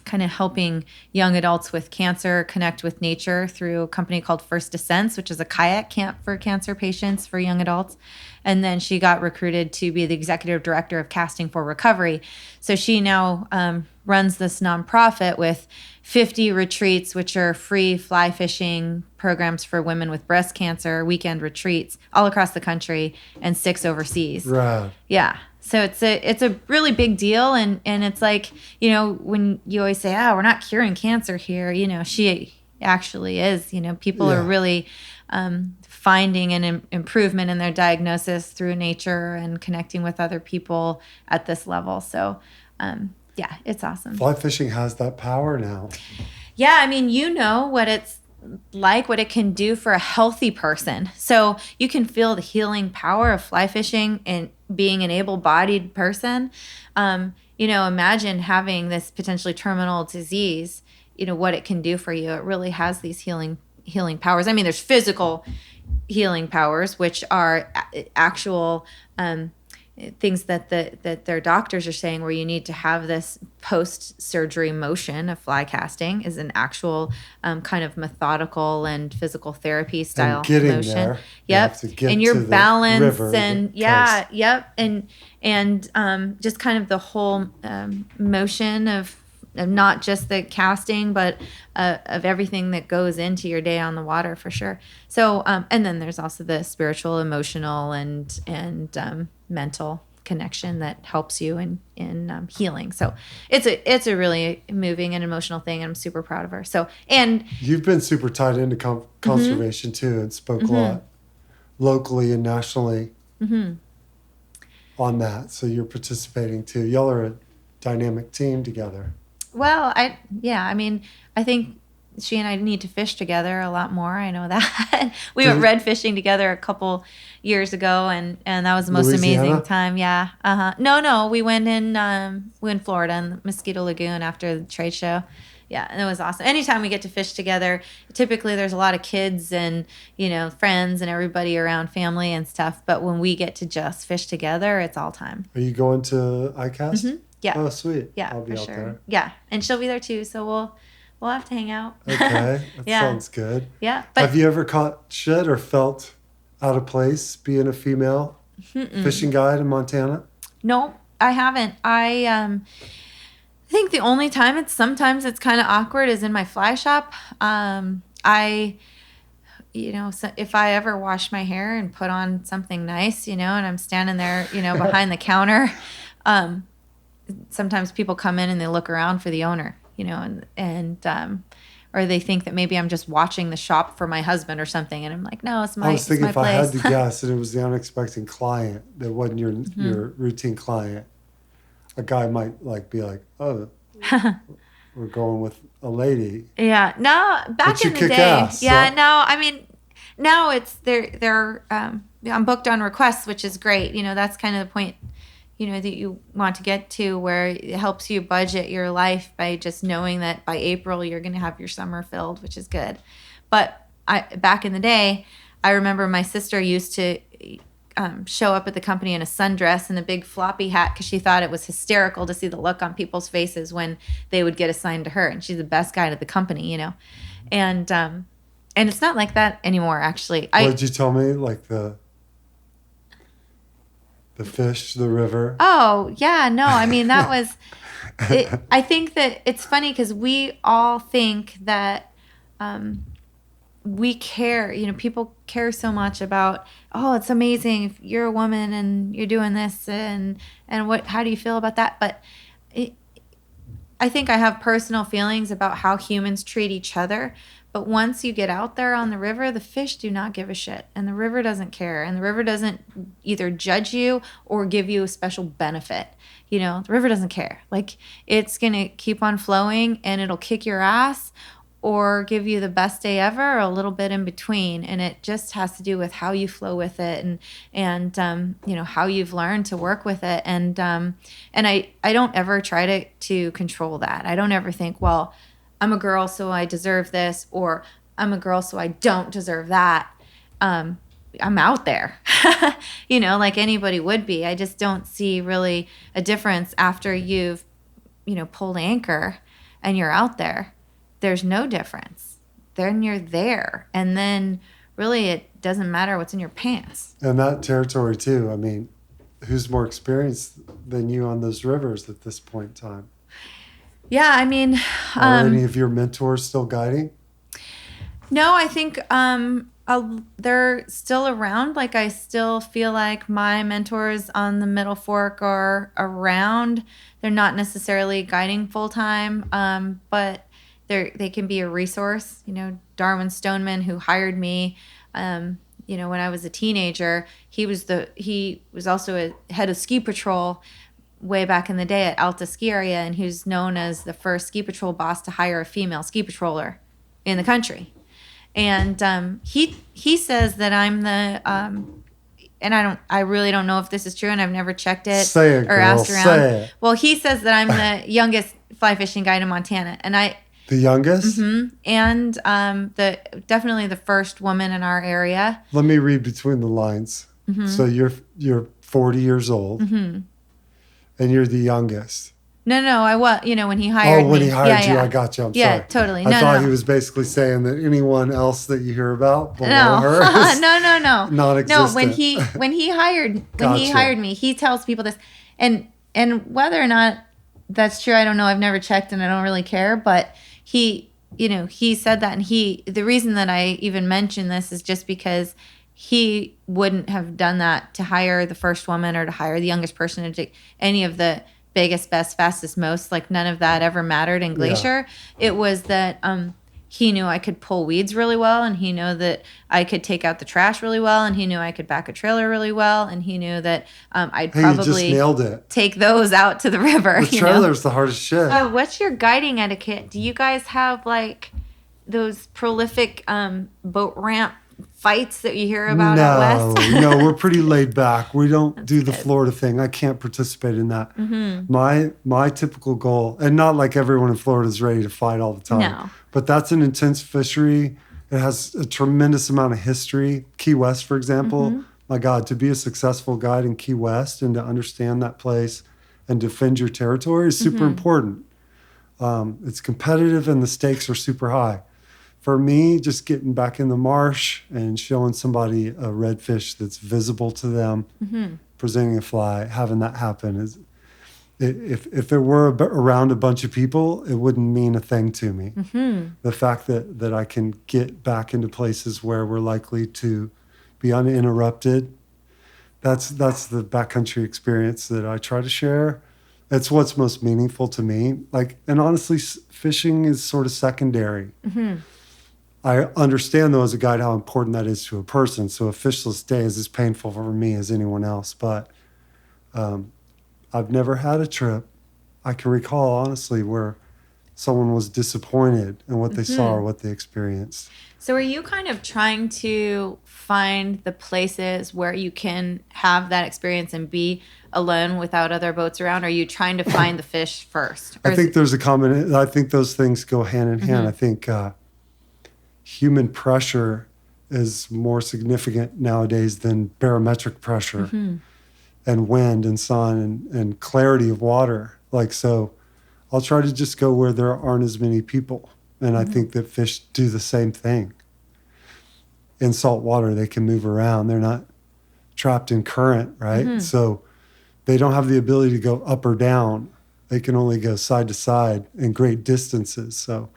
Speaker 3: kind of helping young adults with cancer connect with nature through a company called First Descents, which is a kayak camp for cancer patients for young adults. And then she got recruited to be the executive director of Casting for Recovery. So she now runs this nonprofit with 50 retreats, which are free fly fishing programs for women with breast cancer, weekend retreats all across the country, and 6 overseas.
Speaker 1: Right.
Speaker 3: Yeah. So it's a really big deal, and it's like, when you always say, we're not curing cancer here, she actually is. People are really finding an improvement in their diagnosis through nature and connecting with other people at this level. So it's awesome.
Speaker 1: Fly fishing has that power now.
Speaker 3: Yeah, I mean, what it's like, what it can do for a healthy person. So you can feel the healing power of fly fishing and being an able-bodied person. Imagine having this potentially terminal disease, what it can do for you. It really has these healing powers. I mean, there's physical healing powers, which are actual things that their doctors are saying, where you need to have this post-surgery motion of fly casting, is an actual kind of methodical and physical therapy style
Speaker 1: And getting
Speaker 3: motion.
Speaker 1: there, you
Speaker 3: Yep.
Speaker 1: have to get
Speaker 3: And your
Speaker 1: to the
Speaker 3: balance
Speaker 1: river,
Speaker 3: and
Speaker 1: the
Speaker 3: yeah,
Speaker 1: coast.
Speaker 3: yep. And just kind of the whole motion of not just the casting, but of everything that goes into your day on the water, for sure. So, and then there's also the spiritual, emotional, and mental connection that helps you in healing. So it's a really moving and emotional thing, and I'm super proud of her. So, and
Speaker 1: You've been super tied into conservation too, and spoke a lot locally and nationally on that. So you're participating too. Y'all are a dynamic team together.
Speaker 3: well, I mean, I think she and I need to fish together a lot more. I know that. We went red fishing together a couple years ago, and that was the most
Speaker 1: Louisiana?
Speaker 3: amazing time. Yeah. No, we went in Florida, in the Mosquito Lagoon, after the trade show. Yeah, and it was awesome. Anytime we get to fish together, typically there's a lot of kids and, friends and everybody around, family and stuff. But when we get to just fish together, it's all time.
Speaker 1: Are you going to ICAST?
Speaker 3: Yeah.
Speaker 1: Oh, sweet.
Speaker 3: Yeah,
Speaker 1: I'll be
Speaker 3: for
Speaker 1: out
Speaker 3: sure.
Speaker 1: there.
Speaker 3: Yeah, and she'll be there too, so we'll have to hang out.
Speaker 1: Okay, that
Speaker 3: Yeah.
Speaker 1: sounds good.
Speaker 3: Yeah, but
Speaker 1: Have you ever caught shit or felt out of place being a female fishing guide in Montana?
Speaker 3: no, I haven't. I think the only time sometimes it's kind of awkward is in my fly shop. So if I ever wash my hair and put on something nice, and I'm standing there, behind the counter, sometimes people come in and they look around for the owner, or they think that maybe I'm just watching the shop for my husband or something, and I'm like, no, it's my.
Speaker 1: I was thinking
Speaker 3: it's
Speaker 1: if
Speaker 3: my
Speaker 1: I had
Speaker 3: place.
Speaker 1: to guess and it was the unexpected client that wasn't your routine client, a guy might be like, oh, we're going with a lady.
Speaker 3: Yeah, no, back
Speaker 1: But you
Speaker 3: in the
Speaker 1: kick
Speaker 3: day.
Speaker 1: ass,
Speaker 3: Yeah,
Speaker 1: so-
Speaker 3: no, I mean, now it's they're I'm booked on requests, which is great. That's kind of the point, that you want to get to, where it helps you budget your life by just knowing that by April you're going to have your summer filled, which is good. But back in the day, I remember my sister used to show up at the company in a sundress and a big floppy hat because she thought it was hysterical to see the look on people's faces when they would get assigned to her. And she's the best guide at the company, And it's not like that anymore, actually.
Speaker 1: What did you tell me? Like the fish, the river?
Speaker 3: Oh, yeah, no. I mean, that was... I think that it's funny because we all think that... we care, people care so much about, oh, it's amazing if you're a woman and you're doing this and how do you feel about that? But I think I have personal feelings about how humans treat each other. But once you get out there on the river, the fish do not give a shit, and the river doesn't care, and the river doesn't either judge you or give you a special benefit. The river doesn't care. Like, it's going to keep on flowing and it'll kick your ass, or give you the best day ever, or a little bit in between. And it just has to do with how you flow with it and how you've learned to work with it. And I don't ever try to control that. I don't ever think, well, I'm a girl, so I deserve this, or I'm a girl, so I don't deserve that. I'm out there, like anybody would be. I just don't see really a difference after you've, pulled anchor and you're out there. There's no difference. Then you're there. And then really it doesn't matter what's in your pants.
Speaker 1: And that territory too. I mean, who's more experienced than you on those rivers at this point in time?
Speaker 3: Yeah, I mean...
Speaker 1: Are any of your mentors still guiding?
Speaker 3: No, I think they're still around. Like, I still feel like my mentors on the Middle Fork are around. They're not necessarily guiding full-time, but... They can be a resource. Darwin Stoneman, who hired me, when I was a teenager, he was also a head of ski patrol way back in the day at Alta Ski Area, and who's known as the first ski patrol boss to hire a female ski patroller in the country. And he says that I'm the and I really don't know if this is true, and I've never checked it
Speaker 1: Say it,
Speaker 3: or
Speaker 1: girl,
Speaker 3: asked around.
Speaker 1: say it.
Speaker 3: Well, he says that I'm the youngest fly fishing guide in Montana, and
Speaker 1: The youngest?
Speaker 3: and definitely the first woman in our area.
Speaker 1: Let me read between the lines. So you're 40 years old, and you're the youngest.
Speaker 3: No, I was, when he hired me.
Speaker 1: Oh, when he hired you,
Speaker 3: yeah.
Speaker 1: I got you. I'm
Speaker 3: Yeah,
Speaker 1: sorry.
Speaker 3: totally.
Speaker 1: I thought
Speaker 3: no.
Speaker 1: he was basically saying that anyone else that you hear about below
Speaker 3: No,
Speaker 1: her is
Speaker 3: no.
Speaker 1: non-existent.
Speaker 3: No, when he hired me, he tells people this, and whether or not that's true, I don't know. I've never checked, and I don't really care. But he said that, and the reason that I even mention this is just because he wouldn't have done that to hire the first woman or to hire the youngest person or to any of the biggest, best, fastest, most. Like, none of that ever mattered in Glacier. Yeah. It was that he knew I could pull weeds really well, and he knew that I could take out the trash really well, and he knew I could back a trailer really well, and he knew that I'd probably
Speaker 1: just nailed it.
Speaker 3: Take those out to the river.
Speaker 1: The trailer's the hardest shit.
Speaker 3: What's your guiding etiquette? Do you guys have like those prolific boat ramp fights that you hear about out west?
Speaker 1: No, we're pretty laid back. We don't do the Florida thing. I can't participate in that. My typical goal, and not like everyone in Florida is ready to fight all the time.
Speaker 3: No.
Speaker 1: But that's an intense fishery. It has a tremendous amount of history. Key West, for example. My God, to be a successful guide in Key West and to understand that place and defend your territory is super important. It's competitive and the stakes are super high. For me, just getting back in the marsh and showing somebody a redfish that's visible to them, presenting a fly, having that happen is, if it were around a bunch of people, it wouldn't mean a thing to me. The fact that I can get back into places where we're likely to be uninterrupted, that's the backcountry experience that I try to share. It's what's most meaningful to me. And honestly, fishing is sort of secondary. I understand, though, as a guide, how important that is to a person. So a fishless day is as painful for me as anyone else. But I've never had a trip I can recall, honestly, where someone was disappointed in what they saw or what they experienced.
Speaker 3: So are you kind of trying to find the places where you can have that experience and be alone without other boats around? Or are you trying to find the fish first?
Speaker 1: I think there's I think those things go hand in hand. I think human pressure is more significant nowadays than barometric pressure and wind and sun and clarity of water. So I'll try to just go where there aren't as many people. And I think that fish do the same thing. In salt water, they can move around. They're not trapped in current, right? So they don't have the ability to go up or down. They can only go side to side in great distances. So,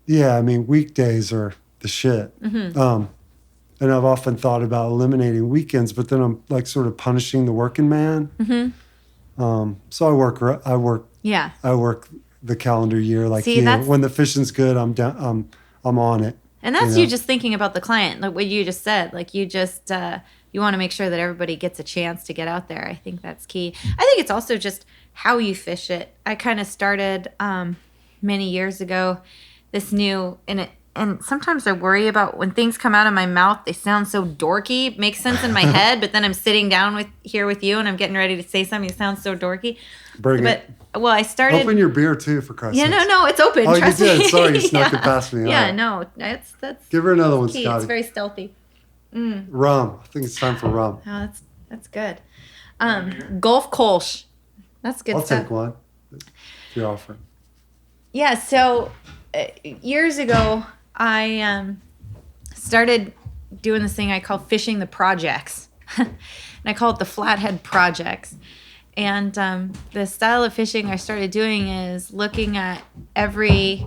Speaker 1: yeah, I mean, weekdays are the shit. And I've often thought about eliminating weekends, but then I'm like sort of punishing the working man. So I work the calendar year. When the fishing's good, I'm down. I'm on it.
Speaker 3: And that's you just thinking about the client, like what you just said. Like you just you want to make sure that everybody gets a chance to get out there. I think that's key. I think it's also just how you fish it. I kind of started many years ago this new and sometimes I worry about when things come out of my mouth, they sound so dorky. It makes sense in my head, but then I'm sitting down here with you and I'm getting ready to say something that sounds so dorky.
Speaker 1: Bring it.
Speaker 3: Well, I started...
Speaker 1: Open your beer, too, for Christ's sake.
Speaker 3: No, it's open.
Speaker 1: Oh,
Speaker 3: trust
Speaker 1: you did?
Speaker 3: Me.
Speaker 1: Sorry, you snuck it past me.
Speaker 3: Yeah,
Speaker 1: right.
Speaker 3: no, that's...
Speaker 1: Give her another one,
Speaker 3: key.
Speaker 1: Scotty.
Speaker 3: It's very stealthy.
Speaker 1: Rum. I think it's time for rum.
Speaker 3: Oh, that's good. Gulf Kolsch. That's good stuff.
Speaker 1: I'll take one if you're offering.
Speaker 3: Yeah, so years ago, I started doing this thing I call fishing the projects. And I call it the Flathead Projects. And the style of fishing I started doing is looking at every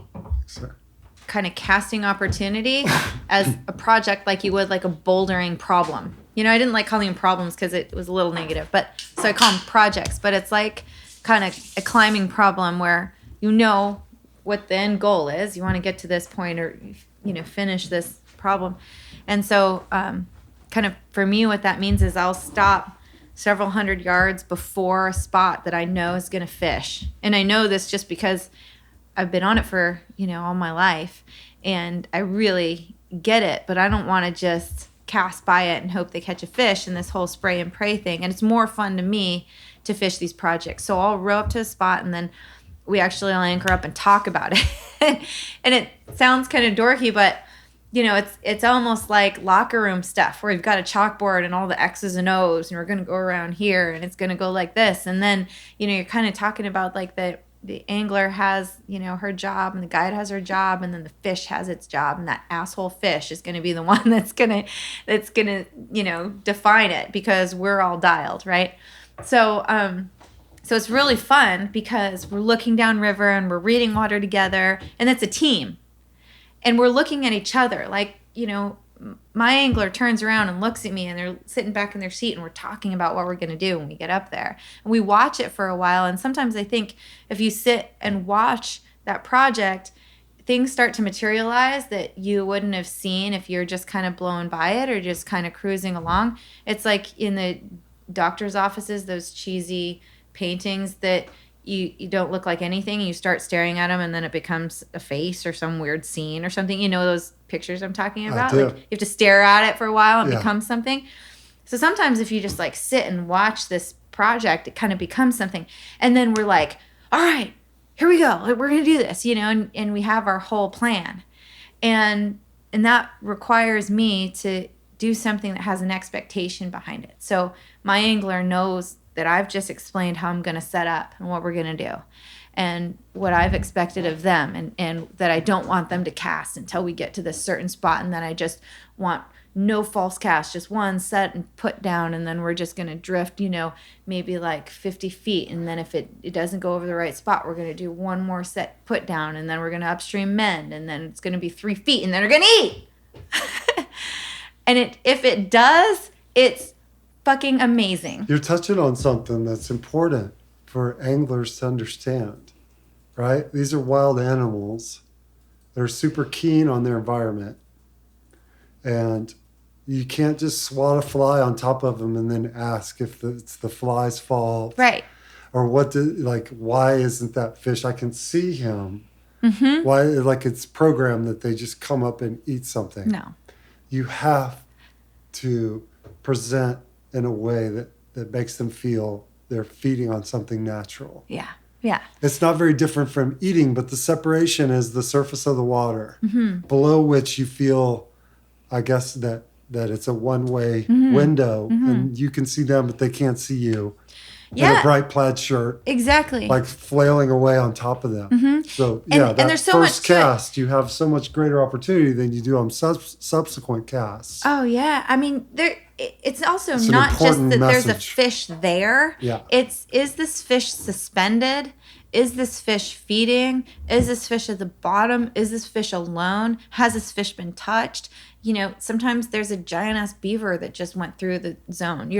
Speaker 3: kind of casting opportunity as a project like you would like a bouldering problem. I didn't like calling them problems because it was a little negative, but so I call them projects. But it's like kind of a climbing problem where you know what the end goal is. You want to get to this point or, finish this problem. And so kind of for me, what that means is I'll stop several hundred yards before a spot that I know is going to fish. And I know this just because I've been on it for, all my life. And I really get it, but I don't want to just cast by it and hope they catch a fish in this whole spray and pray thing. And it's more fun to me to fish these projects. So I'll row up to a spot and then we actually will anchor up and talk about it. And it sounds kind of dorky, but it's almost like locker room stuff where we've got a chalkboard and all the X's and O's and we're going to go around here and it's going to go like this. And then, you're kind of talking about like the angler has, her job and the guide has her job and then the fish has its job and that asshole fish is going to be the one that's going to, define it because we're all dialed, right? So it's really fun because we're looking downriver and we're reading water together and it's a team. And we're looking at each other. Like, my angler turns around and looks at me and they're sitting back in their seat and we're talking about what we're going to do when we get up there. And we watch it for a while. And sometimes I think if you sit and watch that project, things start to materialize that you wouldn't have seen if you're just kind of blowing by it or just kind of cruising along. It's like in the doctor's offices, those cheesy paintings that you don't look like anything and you start staring at them and then it becomes a face or some weird scene or something. Those pictures I'm talking about?
Speaker 1: I do.
Speaker 3: Like you have to stare at it for a while and become something. So sometimes if you just like sit and watch this project, it kind of becomes something. And then we're like, all right, here we go. We're going to do this, and we have our whole plan. And that requires me to do something that has an expectation behind it. So my angler knows that I've just explained how I'm going to set up and what we're going to do and what I've expected of them and that I don't want them to cast until we get to this certain spot and then I just want no false cast, just one set and put down and then we're just going to drift, maybe like 50 feet and then if it doesn't go over the right spot, we're going to do one more set put down and then we're going to upstream mend and then it's going to be 3 feet and then we're going to eat. And if it does, it's fucking amazing.
Speaker 1: You're touching on something that's important for anglers to understand, right? These are wild animals. They're super keen on their environment. And you can't just swat a fly on top of them and then ask if it's the fly's fault.
Speaker 3: Right.
Speaker 1: Or why isn't that fish? I can see him.
Speaker 3: Mm-hmm.
Speaker 1: Why, it's programmed that they just come up and eat something.
Speaker 3: No.
Speaker 1: You have to present in a way that makes them feel they're feeding on something natural.
Speaker 3: Yeah. Yeah.
Speaker 1: It's not very different from eating, but the separation is the surface of the water, below which you feel, I guess, that it's a one-way window, and you can see them, but they can't see you. In a bright plaid shirt.
Speaker 3: Exactly.
Speaker 1: Like flailing away on top of them. So, that
Speaker 3: and there's so
Speaker 1: first
Speaker 3: much
Speaker 1: cast, you have so much greater opportunity than you do on subsequent casts.
Speaker 3: Oh, yeah. I mean, it's also
Speaker 1: It's
Speaker 3: not just that there's a
Speaker 1: message.
Speaker 3: fish there.
Speaker 1: Yeah.
Speaker 3: Is this fish suspended? Is this fish feeding? Is this fish at the bottom? Is this fish alone? Has this fish been touched? Sometimes there's a giant ass beaver that just went through the zone.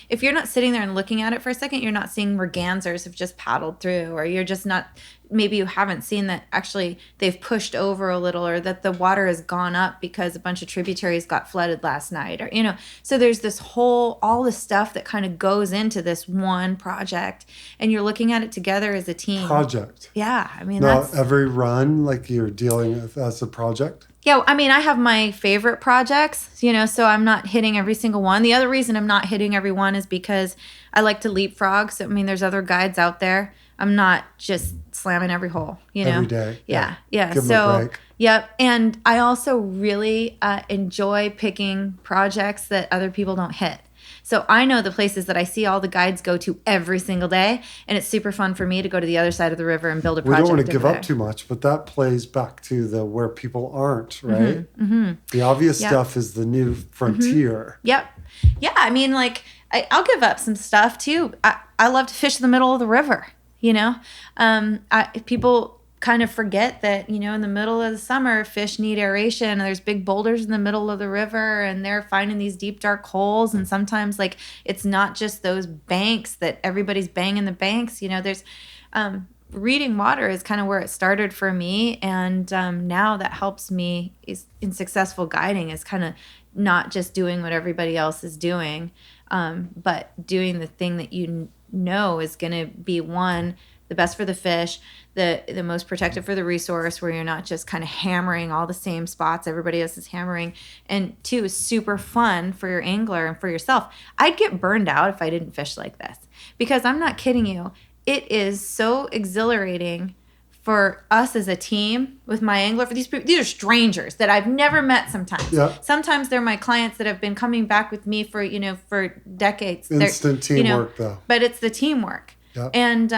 Speaker 3: If you're not sitting there and looking at it for a second, you're not seeing mergansers have just paddled through, or you're just not. Maybe you haven't seen that actually they've pushed over a little, or that the water has gone up because a bunch of tributaries got flooded last night, or So there's all this stuff that kind of goes into this one project, and you're looking at it together as a team.
Speaker 1: Project.
Speaker 3: Yeah, I mean
Speaker 1: Now,
Speaker 3: that's
Speaker 1: every run, you're dealing with as a project?
Speaker 3: Yeah, I mean, I have my favorite projects, so I'm not hitting every single one. The other reason I'm not hitting every one is because I like to leapfrog. So, I mean, there's other guides out there. I'm not just slamming every hole,
Speaker 1: Every day.
Speaker 3: Yeah.
Speaker 1: Give them a break.
Speaker 3: Yep. And I also really enjoy picking projects that other people don't hit. So I know the places that I see all the guides go to every single day, and it's super fun for me to go to the other side of the river and build a project.
Speaker 1: We don't want to give
Speaker 3: over
Speaker 1: up
Speaker 3: there.
Speaker 1: too much, but that plays back to the where people aren't, right? The obvious stuff is the new frontier.
Speaker 3: Yep. Yeah, I mean, I'll give up some stuff too. I love to fish in the middle of the river, people kind of forget that, in the middle of the summer, fish need aeration and there's big boulders in the middle of the river and they're finding these deep, dark holes. And sometimes it's not just those banks that everybody's banging the banks, there's, reading water is kind of where it started for me. And now that helps me in successful guiding is kind of not just doing what everybody else is doing, but doing the thing that is going to be the best for the fish, the most protective for the resource, where you're not just kind of hammering all the same spots everybody else is hammering. And 2, is super fun for your angler and for yourself. I'd get burned out if I didn't fish like this, because I'm not kidding you. It is so exhilarating for us as a team with my angler, for these people, these are strangers that I've never met sometimes.
Speaker 1: Yeah.
Speaker 3: Sometimes they're my clients that have been coming back with me for, for decades.
Speaker 1: Instant teamwork, though.
Speaker 3: But it's the teamwork.
Speaker 1: Yeah.
Speaker 3: And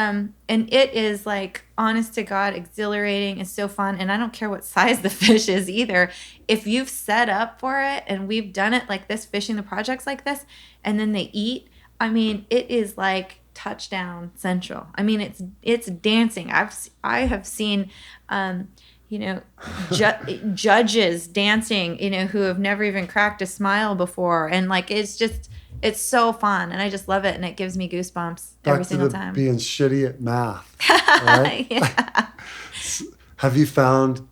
Speaker 3: it is like, honest to God, exhilarating. It's so fun. And I don't care what size the fish is either. If you've set up for it and we've done it like this, fishing the projects like this, and then they eat, I mean, it is like touchdown central. I mean, it's dancing. I have seen, judges dancing, who have never even cracked a smile before. And like, it's so fun, and I just love it, and it gives me goosebumps every single time.
Speaker 1: Being shitty at math, right?
Speaker 3: Yeah.
Speaker 1: Have you found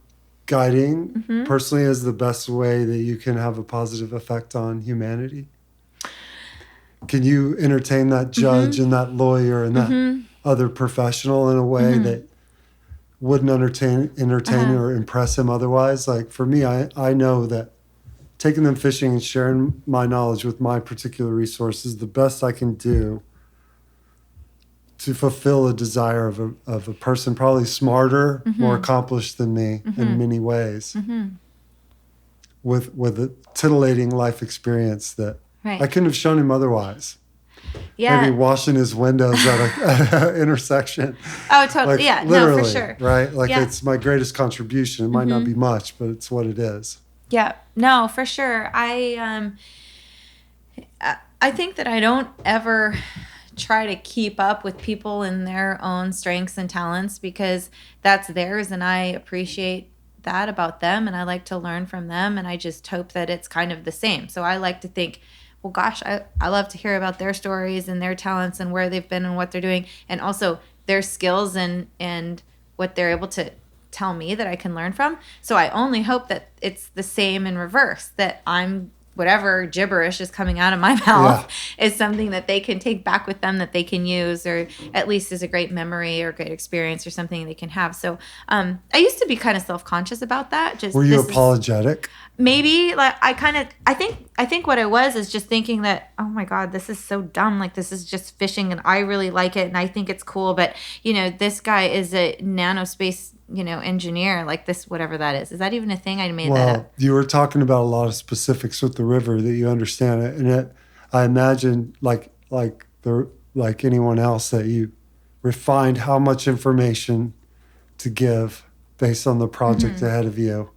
Speaker 1: guiding personally as the best way that you can have a positive effect on humanity? Can you entertain that judge and that lawyer and that other professional in a way that wouldn't entertain or impress him otherwise? Like for me, I know that taking them fishing and sharing my knowledge with my particular resources, the best I can do to fulfill a desire of a person probably smarter, more accomplished than me in many ways, with a titillating life experience that I couldn't have shown him otherwise.
Speaker 3: Yeah.
Speaker 1: Maybe washing his windows at an intersection.
Speaker 3: Oh, totally.
Speaker 1: Like,
Speaker 3: yeah,
Speaker 1: literally,
Speaker 3: no, for sure.
Speaker 1: Right? Like it's my greatest contribution. It might not be much, but it's what it is.
Speaker 3: Yeah, no, for sure. I think that I don't ever try to keep up with people in their own strengths and talents, because that's theirs, and I appreciate that about them, and I like to learn from them, and I just hope that it's kind of the same. So I like to think, well, gosh, I love to hear about their stories and their talents and where they've been and what they're doing, and also their skills and what they're able to tell me that I can learn from. So I only hope that it's the same in reverse, that I'm whatever gibberish is coming out of my mouth is something that they can take back with them, that they can use, or at least is a great memory or great experience or something they can have. So I used to be kind of self-conscious about that.
Speaker 1: Were you apologetic?
Speaker 3: Maybe, like I think what I was is just thinking that, oh my God, this is so dumb. Like, this is just fishing and I really like it and I think it's cool. But, this guy is a nanospace, engineer, like this, whatever that is. Is that even a thing? I made that up.
Speaker 1: You were talking about a lot of specifics with the river that you understand it. And I imagine like anyone else that you refined how much information to give based on the project ahead of you.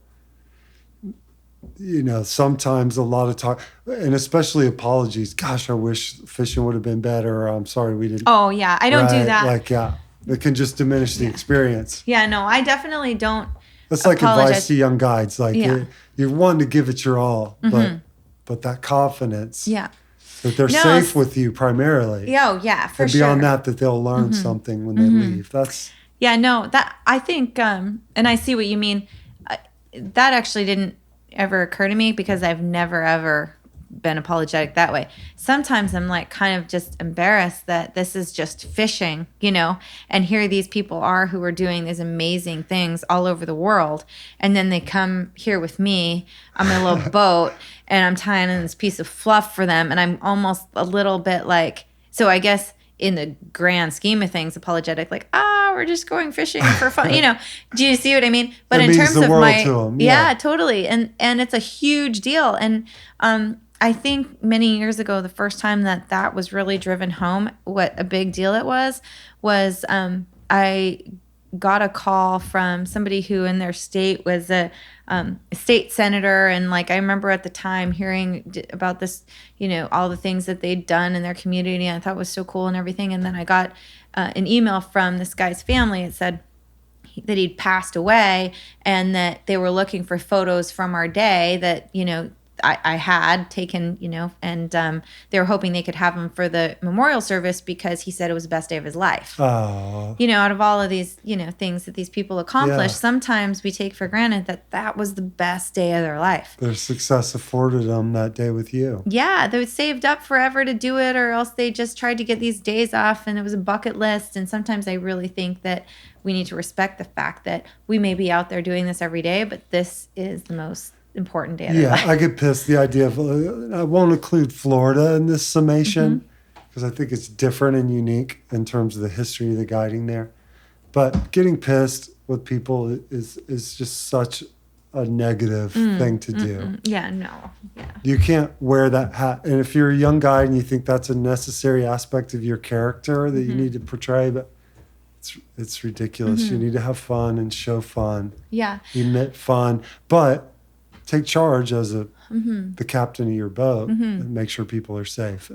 Speaker 1: Sometimes a lot of talk, and especially apologies. Gosh, I wish fishing would have been better. Or I'm sorry we didn't.
Speaker 3: Oh, yeah. I don't do that.
Speaker 1: It can just diminish the experience.
Speaker 3: Yeah, no, I definitely don't.
Speaker 1: That's like advice to young guides. Like you're one to give it your all, but that confidence.
Speaker 3: Yeah.
Speaker 1: That they're safe with you primarily.
Speaker 3: Oh, yeah, for sure.
Speaker 1: And beyond that they'll learn something when they leave. That's.
Speaker 3: Yeah, no, that I think, and I see what you mean. That actually didn't ever occur to me because I've never ever been apologetic that way. Sometimes I'm like kind of just embarrassed that this is just fishing, and here these people are who are doing these amazing things all over the world, and then they come here with me. I'm in a little boat and I'm tying in this piece of fluff for them, and I'm almost a little bit like, so I guess in the grand scheme of things, apologetic, like, we're just going fishing for fun, do you see what I mean? But in terms of my, totally. And it's a huge deal. And, I think many years ago, the first time that was really driven home, what a big deal it was I got a call from somebody who in their state was a state senator. And like, I remember at the time hearing about this, all the things that they'd done in their community. And I thought it was so cool and everything. And then I got an email from this guy's family. It said that he'd passed away and that they were looking for photos from our day that, I had taken, and they were hoping they could have him for the memorial service because he said it was the best day of his life.
Speaker 1: Oh.
Speaker 3: Out of all of these, things that these people accomplish, sometimes we take for granted that was the best day of their life.
Speaker 1: Their success afforded them that day with you.
Speaker 3: Yeah, they saved up forever to do it, or else they just tried to get these days off, and it was a bucket list. And sometimes I really think that we need to respect the fact that we may be out there doing this every day, but this is the most important day of their life.
Speaker 1: I get pissed. The idea of I won't include Florida in this summation because I think it's different and unique in terms of the history of the guiding there. But getting pissed with people is just such a negative thing to do.
Speaker 3: Yeah, no. Yeah.
Speaker 1: You can't wear that hat. And if you're a young guy and you think that's a necessary aspect of your character that you need to portray, but it's ridiculous. You need to have fun and show fun.
Speaker 3: Yeah.
Speaker 1: Emit fun, but take charge as the captain of your boat and make sure people are safe.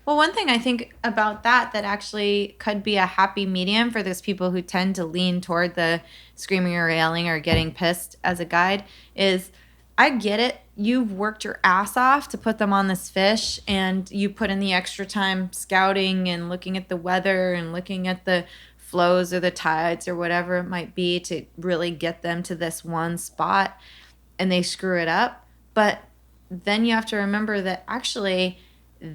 Speaker 3: Well, one thing I think about that actually could be a happy medium for those people who tend to lean toward the screaming or yelling or getting pissed as a guide is, I get it. You've worked your ass off to put them on this fish, and you put in the extra time scouting and looking at the weather and looking at the flows or the tides or whatever it might be to really get them to this one spot, and they screw it up. But then you have to remember that actually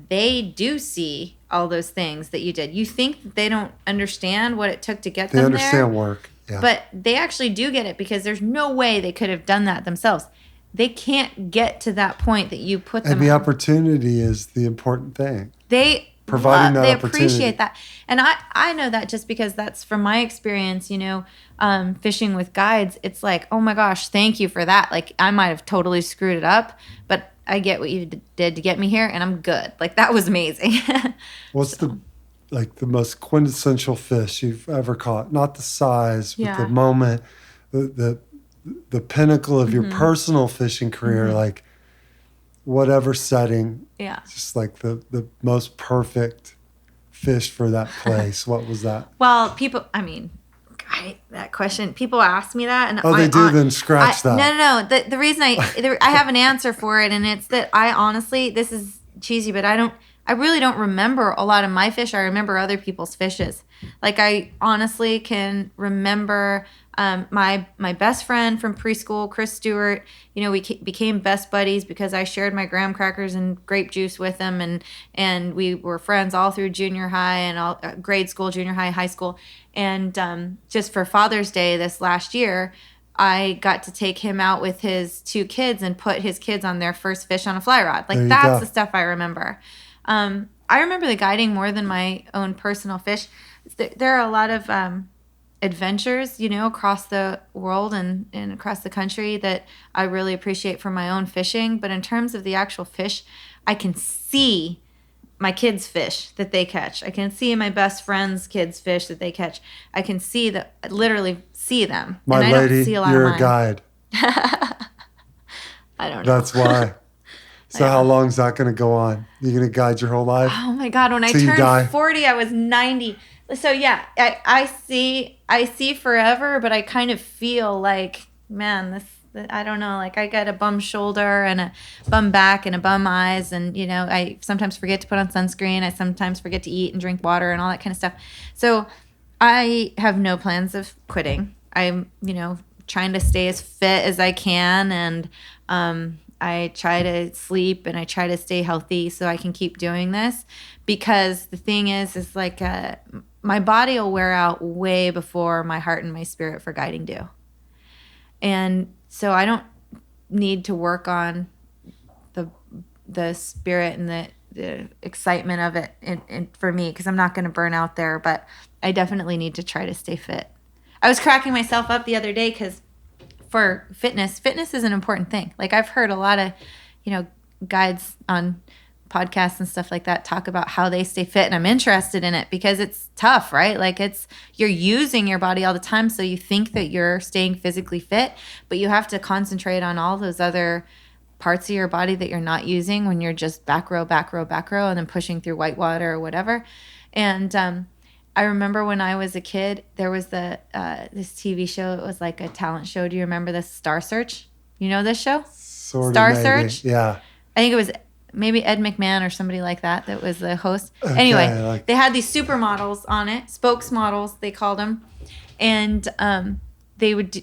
Speaker 3: they do see all those things that you did. You think that they don't understand what it took to get them there.
Speaker 1: They understand work. Yeah.
Speaker 3: But they actually do get it, because there's no way they could have done that themselves. They can't get to that point that you put them
Speaker 1: And the
Speaker 3: on.
Speaker 1: opportunity is the important thing.
Speaker 3: They
Speaker 1: Providing that
Speaker 3: they
Speaker 1: opportunity.
Speaker 3: appreciate that. And I know that just because that's from my experience, fishing with guides. It's like, oh my gosh, thank you for that. Like, I might have totally screwed it up, but I get what you did to get me here, and I'm good. Like, that was amazing.
Speaker 1: What's the most quintessential fish you've ever caught? Not the size, but the moment, the pinnacle of your personal fishing career, like whatever setting.
Speaker 3: Yeah.
Speaker 1: Just like the most perfect fish for that place. What was that?
Speaker 3: Well, that question, people ask me that. And
Speaker 1: they do, then scratch that.
Speaker 3: No. The reason I have an answer for it, and it's that I honestly, this is cheesy, but I really don't remember a lot of my fish. I remember other people's fishes. Like, I honestly can remember my best friend from preschool, Chris Stewart. We became best buddies because I shared my graham crackers and grape juice with him, and we were friends all through junior high and all grade school, junior high, high school. And just for Father's Day this last year, I got to take him out with his 2 kids and put his kids on their first fish on a fly rod. Like, that's the stuff I remember. I remember the guiding more than my own personal fish. There are a lot of adventures, across the world and across the country that I really appreciate for my own fishing. But in terms of the actual fish, I can see my kids' fish that they catch. I can see my best friend's kids' fish that they catch. I can literally see them.
Speaker 1: My
Speaker 3: and
Speaker 1: lady,
Speaker 3: I don't see a lot
Speaker 1: you're
Speaker 3: of
Speaker 1: a guide.
Speaker 3: I don't know.
Speaker 1: That's why. So how long is that going to go on? You're going to guide your whole life?
Speaker 3: Oh my God! When I
Speaker 1: Till you die?
Speaker 3: turned 40, I was 90. So yeah, I see forever, but I kind of feel like, man, I don't know. Like, I got a bum shoulder and a bum back and a bum eyes, and I sometimes forget to put on sunscreen. I sometimes forget to eat and drink water and all that kind of stuff. So I have no plans of quitting. I'm trying to stay as fit as I can, and I try to sleep and I try to stay healthy so I can keep doing this, because the thing is like my body will wear out way before my heart and my spirit for guiding do. And so I don't need to work on the spirit and the excitement of it for me, because I'm not going to burn out there, but I definitely need to try to stay fit. I was cracking myself up the other day because for fitness is an important thing. Like, I've heard a lot of, guides on podcasts and stuff like that talk about how they stay fit, and I'm interested in it because it's tough, right? Like, you're using your body all the time, so you think that you're staying physically fit, but you have to concentrate on all those other parts of your body that you're not using when you're just back row, and then pushing through whitewater or whatever. And I remember when I was a kid, there was this TV show. It was like a talent show. Do you remember this, Star Search? You know this show?
Speaker 1: Sort
Speaker 3: Star
Speaker 1: of, maybe.
Speaker 3: Search?
Speaker 1: Yeah.
Speaker 3: I think it was maybe Ed McMahon or somebody like that was the host.
Speaker 1: Okay,
Speaker 3: Anyway, they had these supermodels on it, spokesmodels they called them, and they would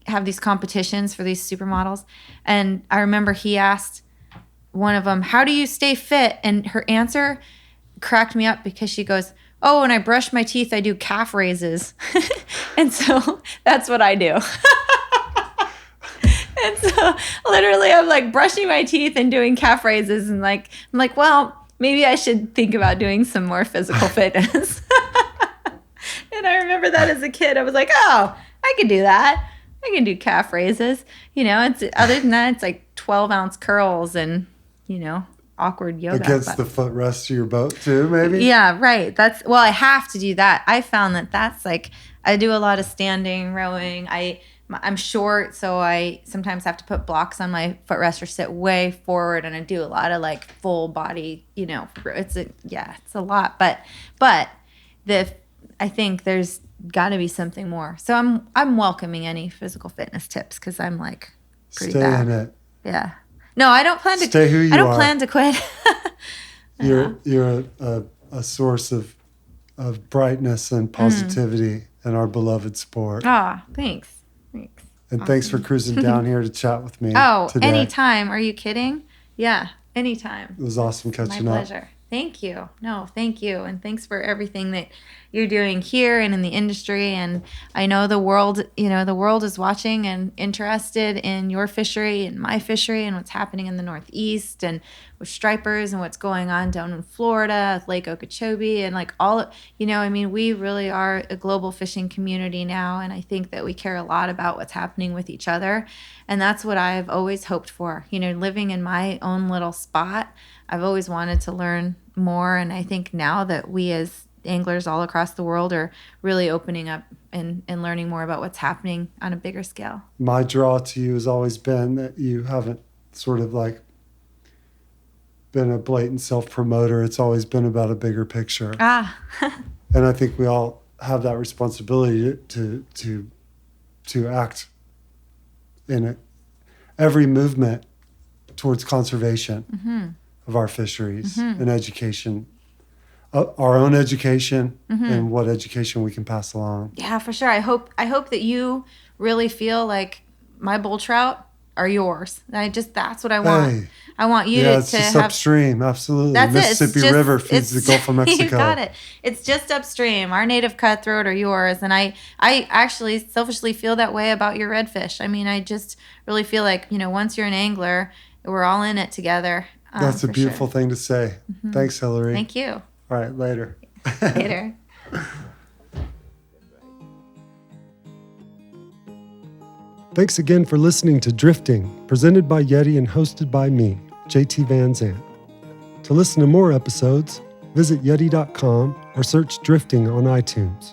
Speaker 3: have these competitions for these supermodels. And I remember he asked one of them, "How do you stay fit?" And her answer cracked me up because she goes, "Oh, when I brush my teeth, I do calf raises." And so that's what I do. And so literally I'm like brushing my teeth and doing calf raises, and I'm like, well, maybe I should think about doing some more physical fitness. And I remember that as a kid, I was like, oh, I I can do that. I can do calf raises. It's other than that, it's like 12-ounce curls and, awkward yoga.
Speaker 1: Against the footrest of your boat too, maybe?
Speaker 3: Yeah, right. I have to do that. I found that's like, I do a lot of standing, rowing. I'm short, so I sometimes have to put blocks on my footrest or sit way forward, and I do a lot of like full body, it's a lot. But I think there's got to be something more. So I'm welcoming any physical fitness tips because I'm like pretty
Speaker 1: Stay
Speaker 3: bad.
Speaker 1: in it.
Speaker 3: Yeah. No, I don't plan to
Speaker 1: Stay who you are.
Speaker 3: I don't plan to quit.
Speaker 1: You're a source of brightness and positivity in our beloved sport.
Speaker 3: Ah, thanks.
Speaker 1: And thanks for cruising down here to chat with me.
Speaker 3: Oh,
Speaker 1: today.
Speaker 3: anytime. Are you kidding? Yeah, anytime.
Speaker 1: It was awesome catching
Speaker 3: My
Speaker 1: up.
Speaker 3: pleasure. Thank you. No, thank you. And thanks for everything that you're doing here and in the industry. And I know the world is watching and interested in your fishery and my fishery and what's happening in the Northeast and with stripers and what's going on down in Florida with Lake Okeechobee and like we really are a global fishing community now. And I think that we care a lot about what's happening with each other. And that's what I've always hoped for. Living in my own little spot, I've always wanted to learn more. And I think now that we as anglers all across the world are really opening up and learning more about what's happening on a bigger scale.
Speaker 1: My draw to you has always been that you haven't sort of like been a blatant self-promoter. It's always been about a bigger picture. And I think we all have that responsibility to act in every movement towards conservation of our fisheries and education, our own education and what education we can pass along. Yeah,
Speaker 3: for sure. I hope that you really feel like my bull trout are yours. That's what I want.
Speaker 1: Hey.
Speaker 3: I want you
Speaker 1: it's
Speaker 3: to
Speaker 1: just
Speaker 3: have
Speaker 1: upstream. Absolutely.
Speaker 3: That's
Speaker 1: Mississippi River feeds the Gulf of Mexico.
Speaker 3: You got it. It's just upstream. Our native cutthroat are yours. And I actually selfishly feel that way about your redfish. I just really feel like, once you're an angler, we're all in it together.
Speaker 1: That's a beautiful thing to say. Thanks, Hilary.
Speaker 3: Thank you.
Speaker 1: All right, later.
Speaker 3: Later.
Speaker 1: Thanks again for listening to Drifting, presented by YETI and hosted by me, JT Van Zandt. To listen to more episodes, visit yeti.com or search Drifting on iTunes.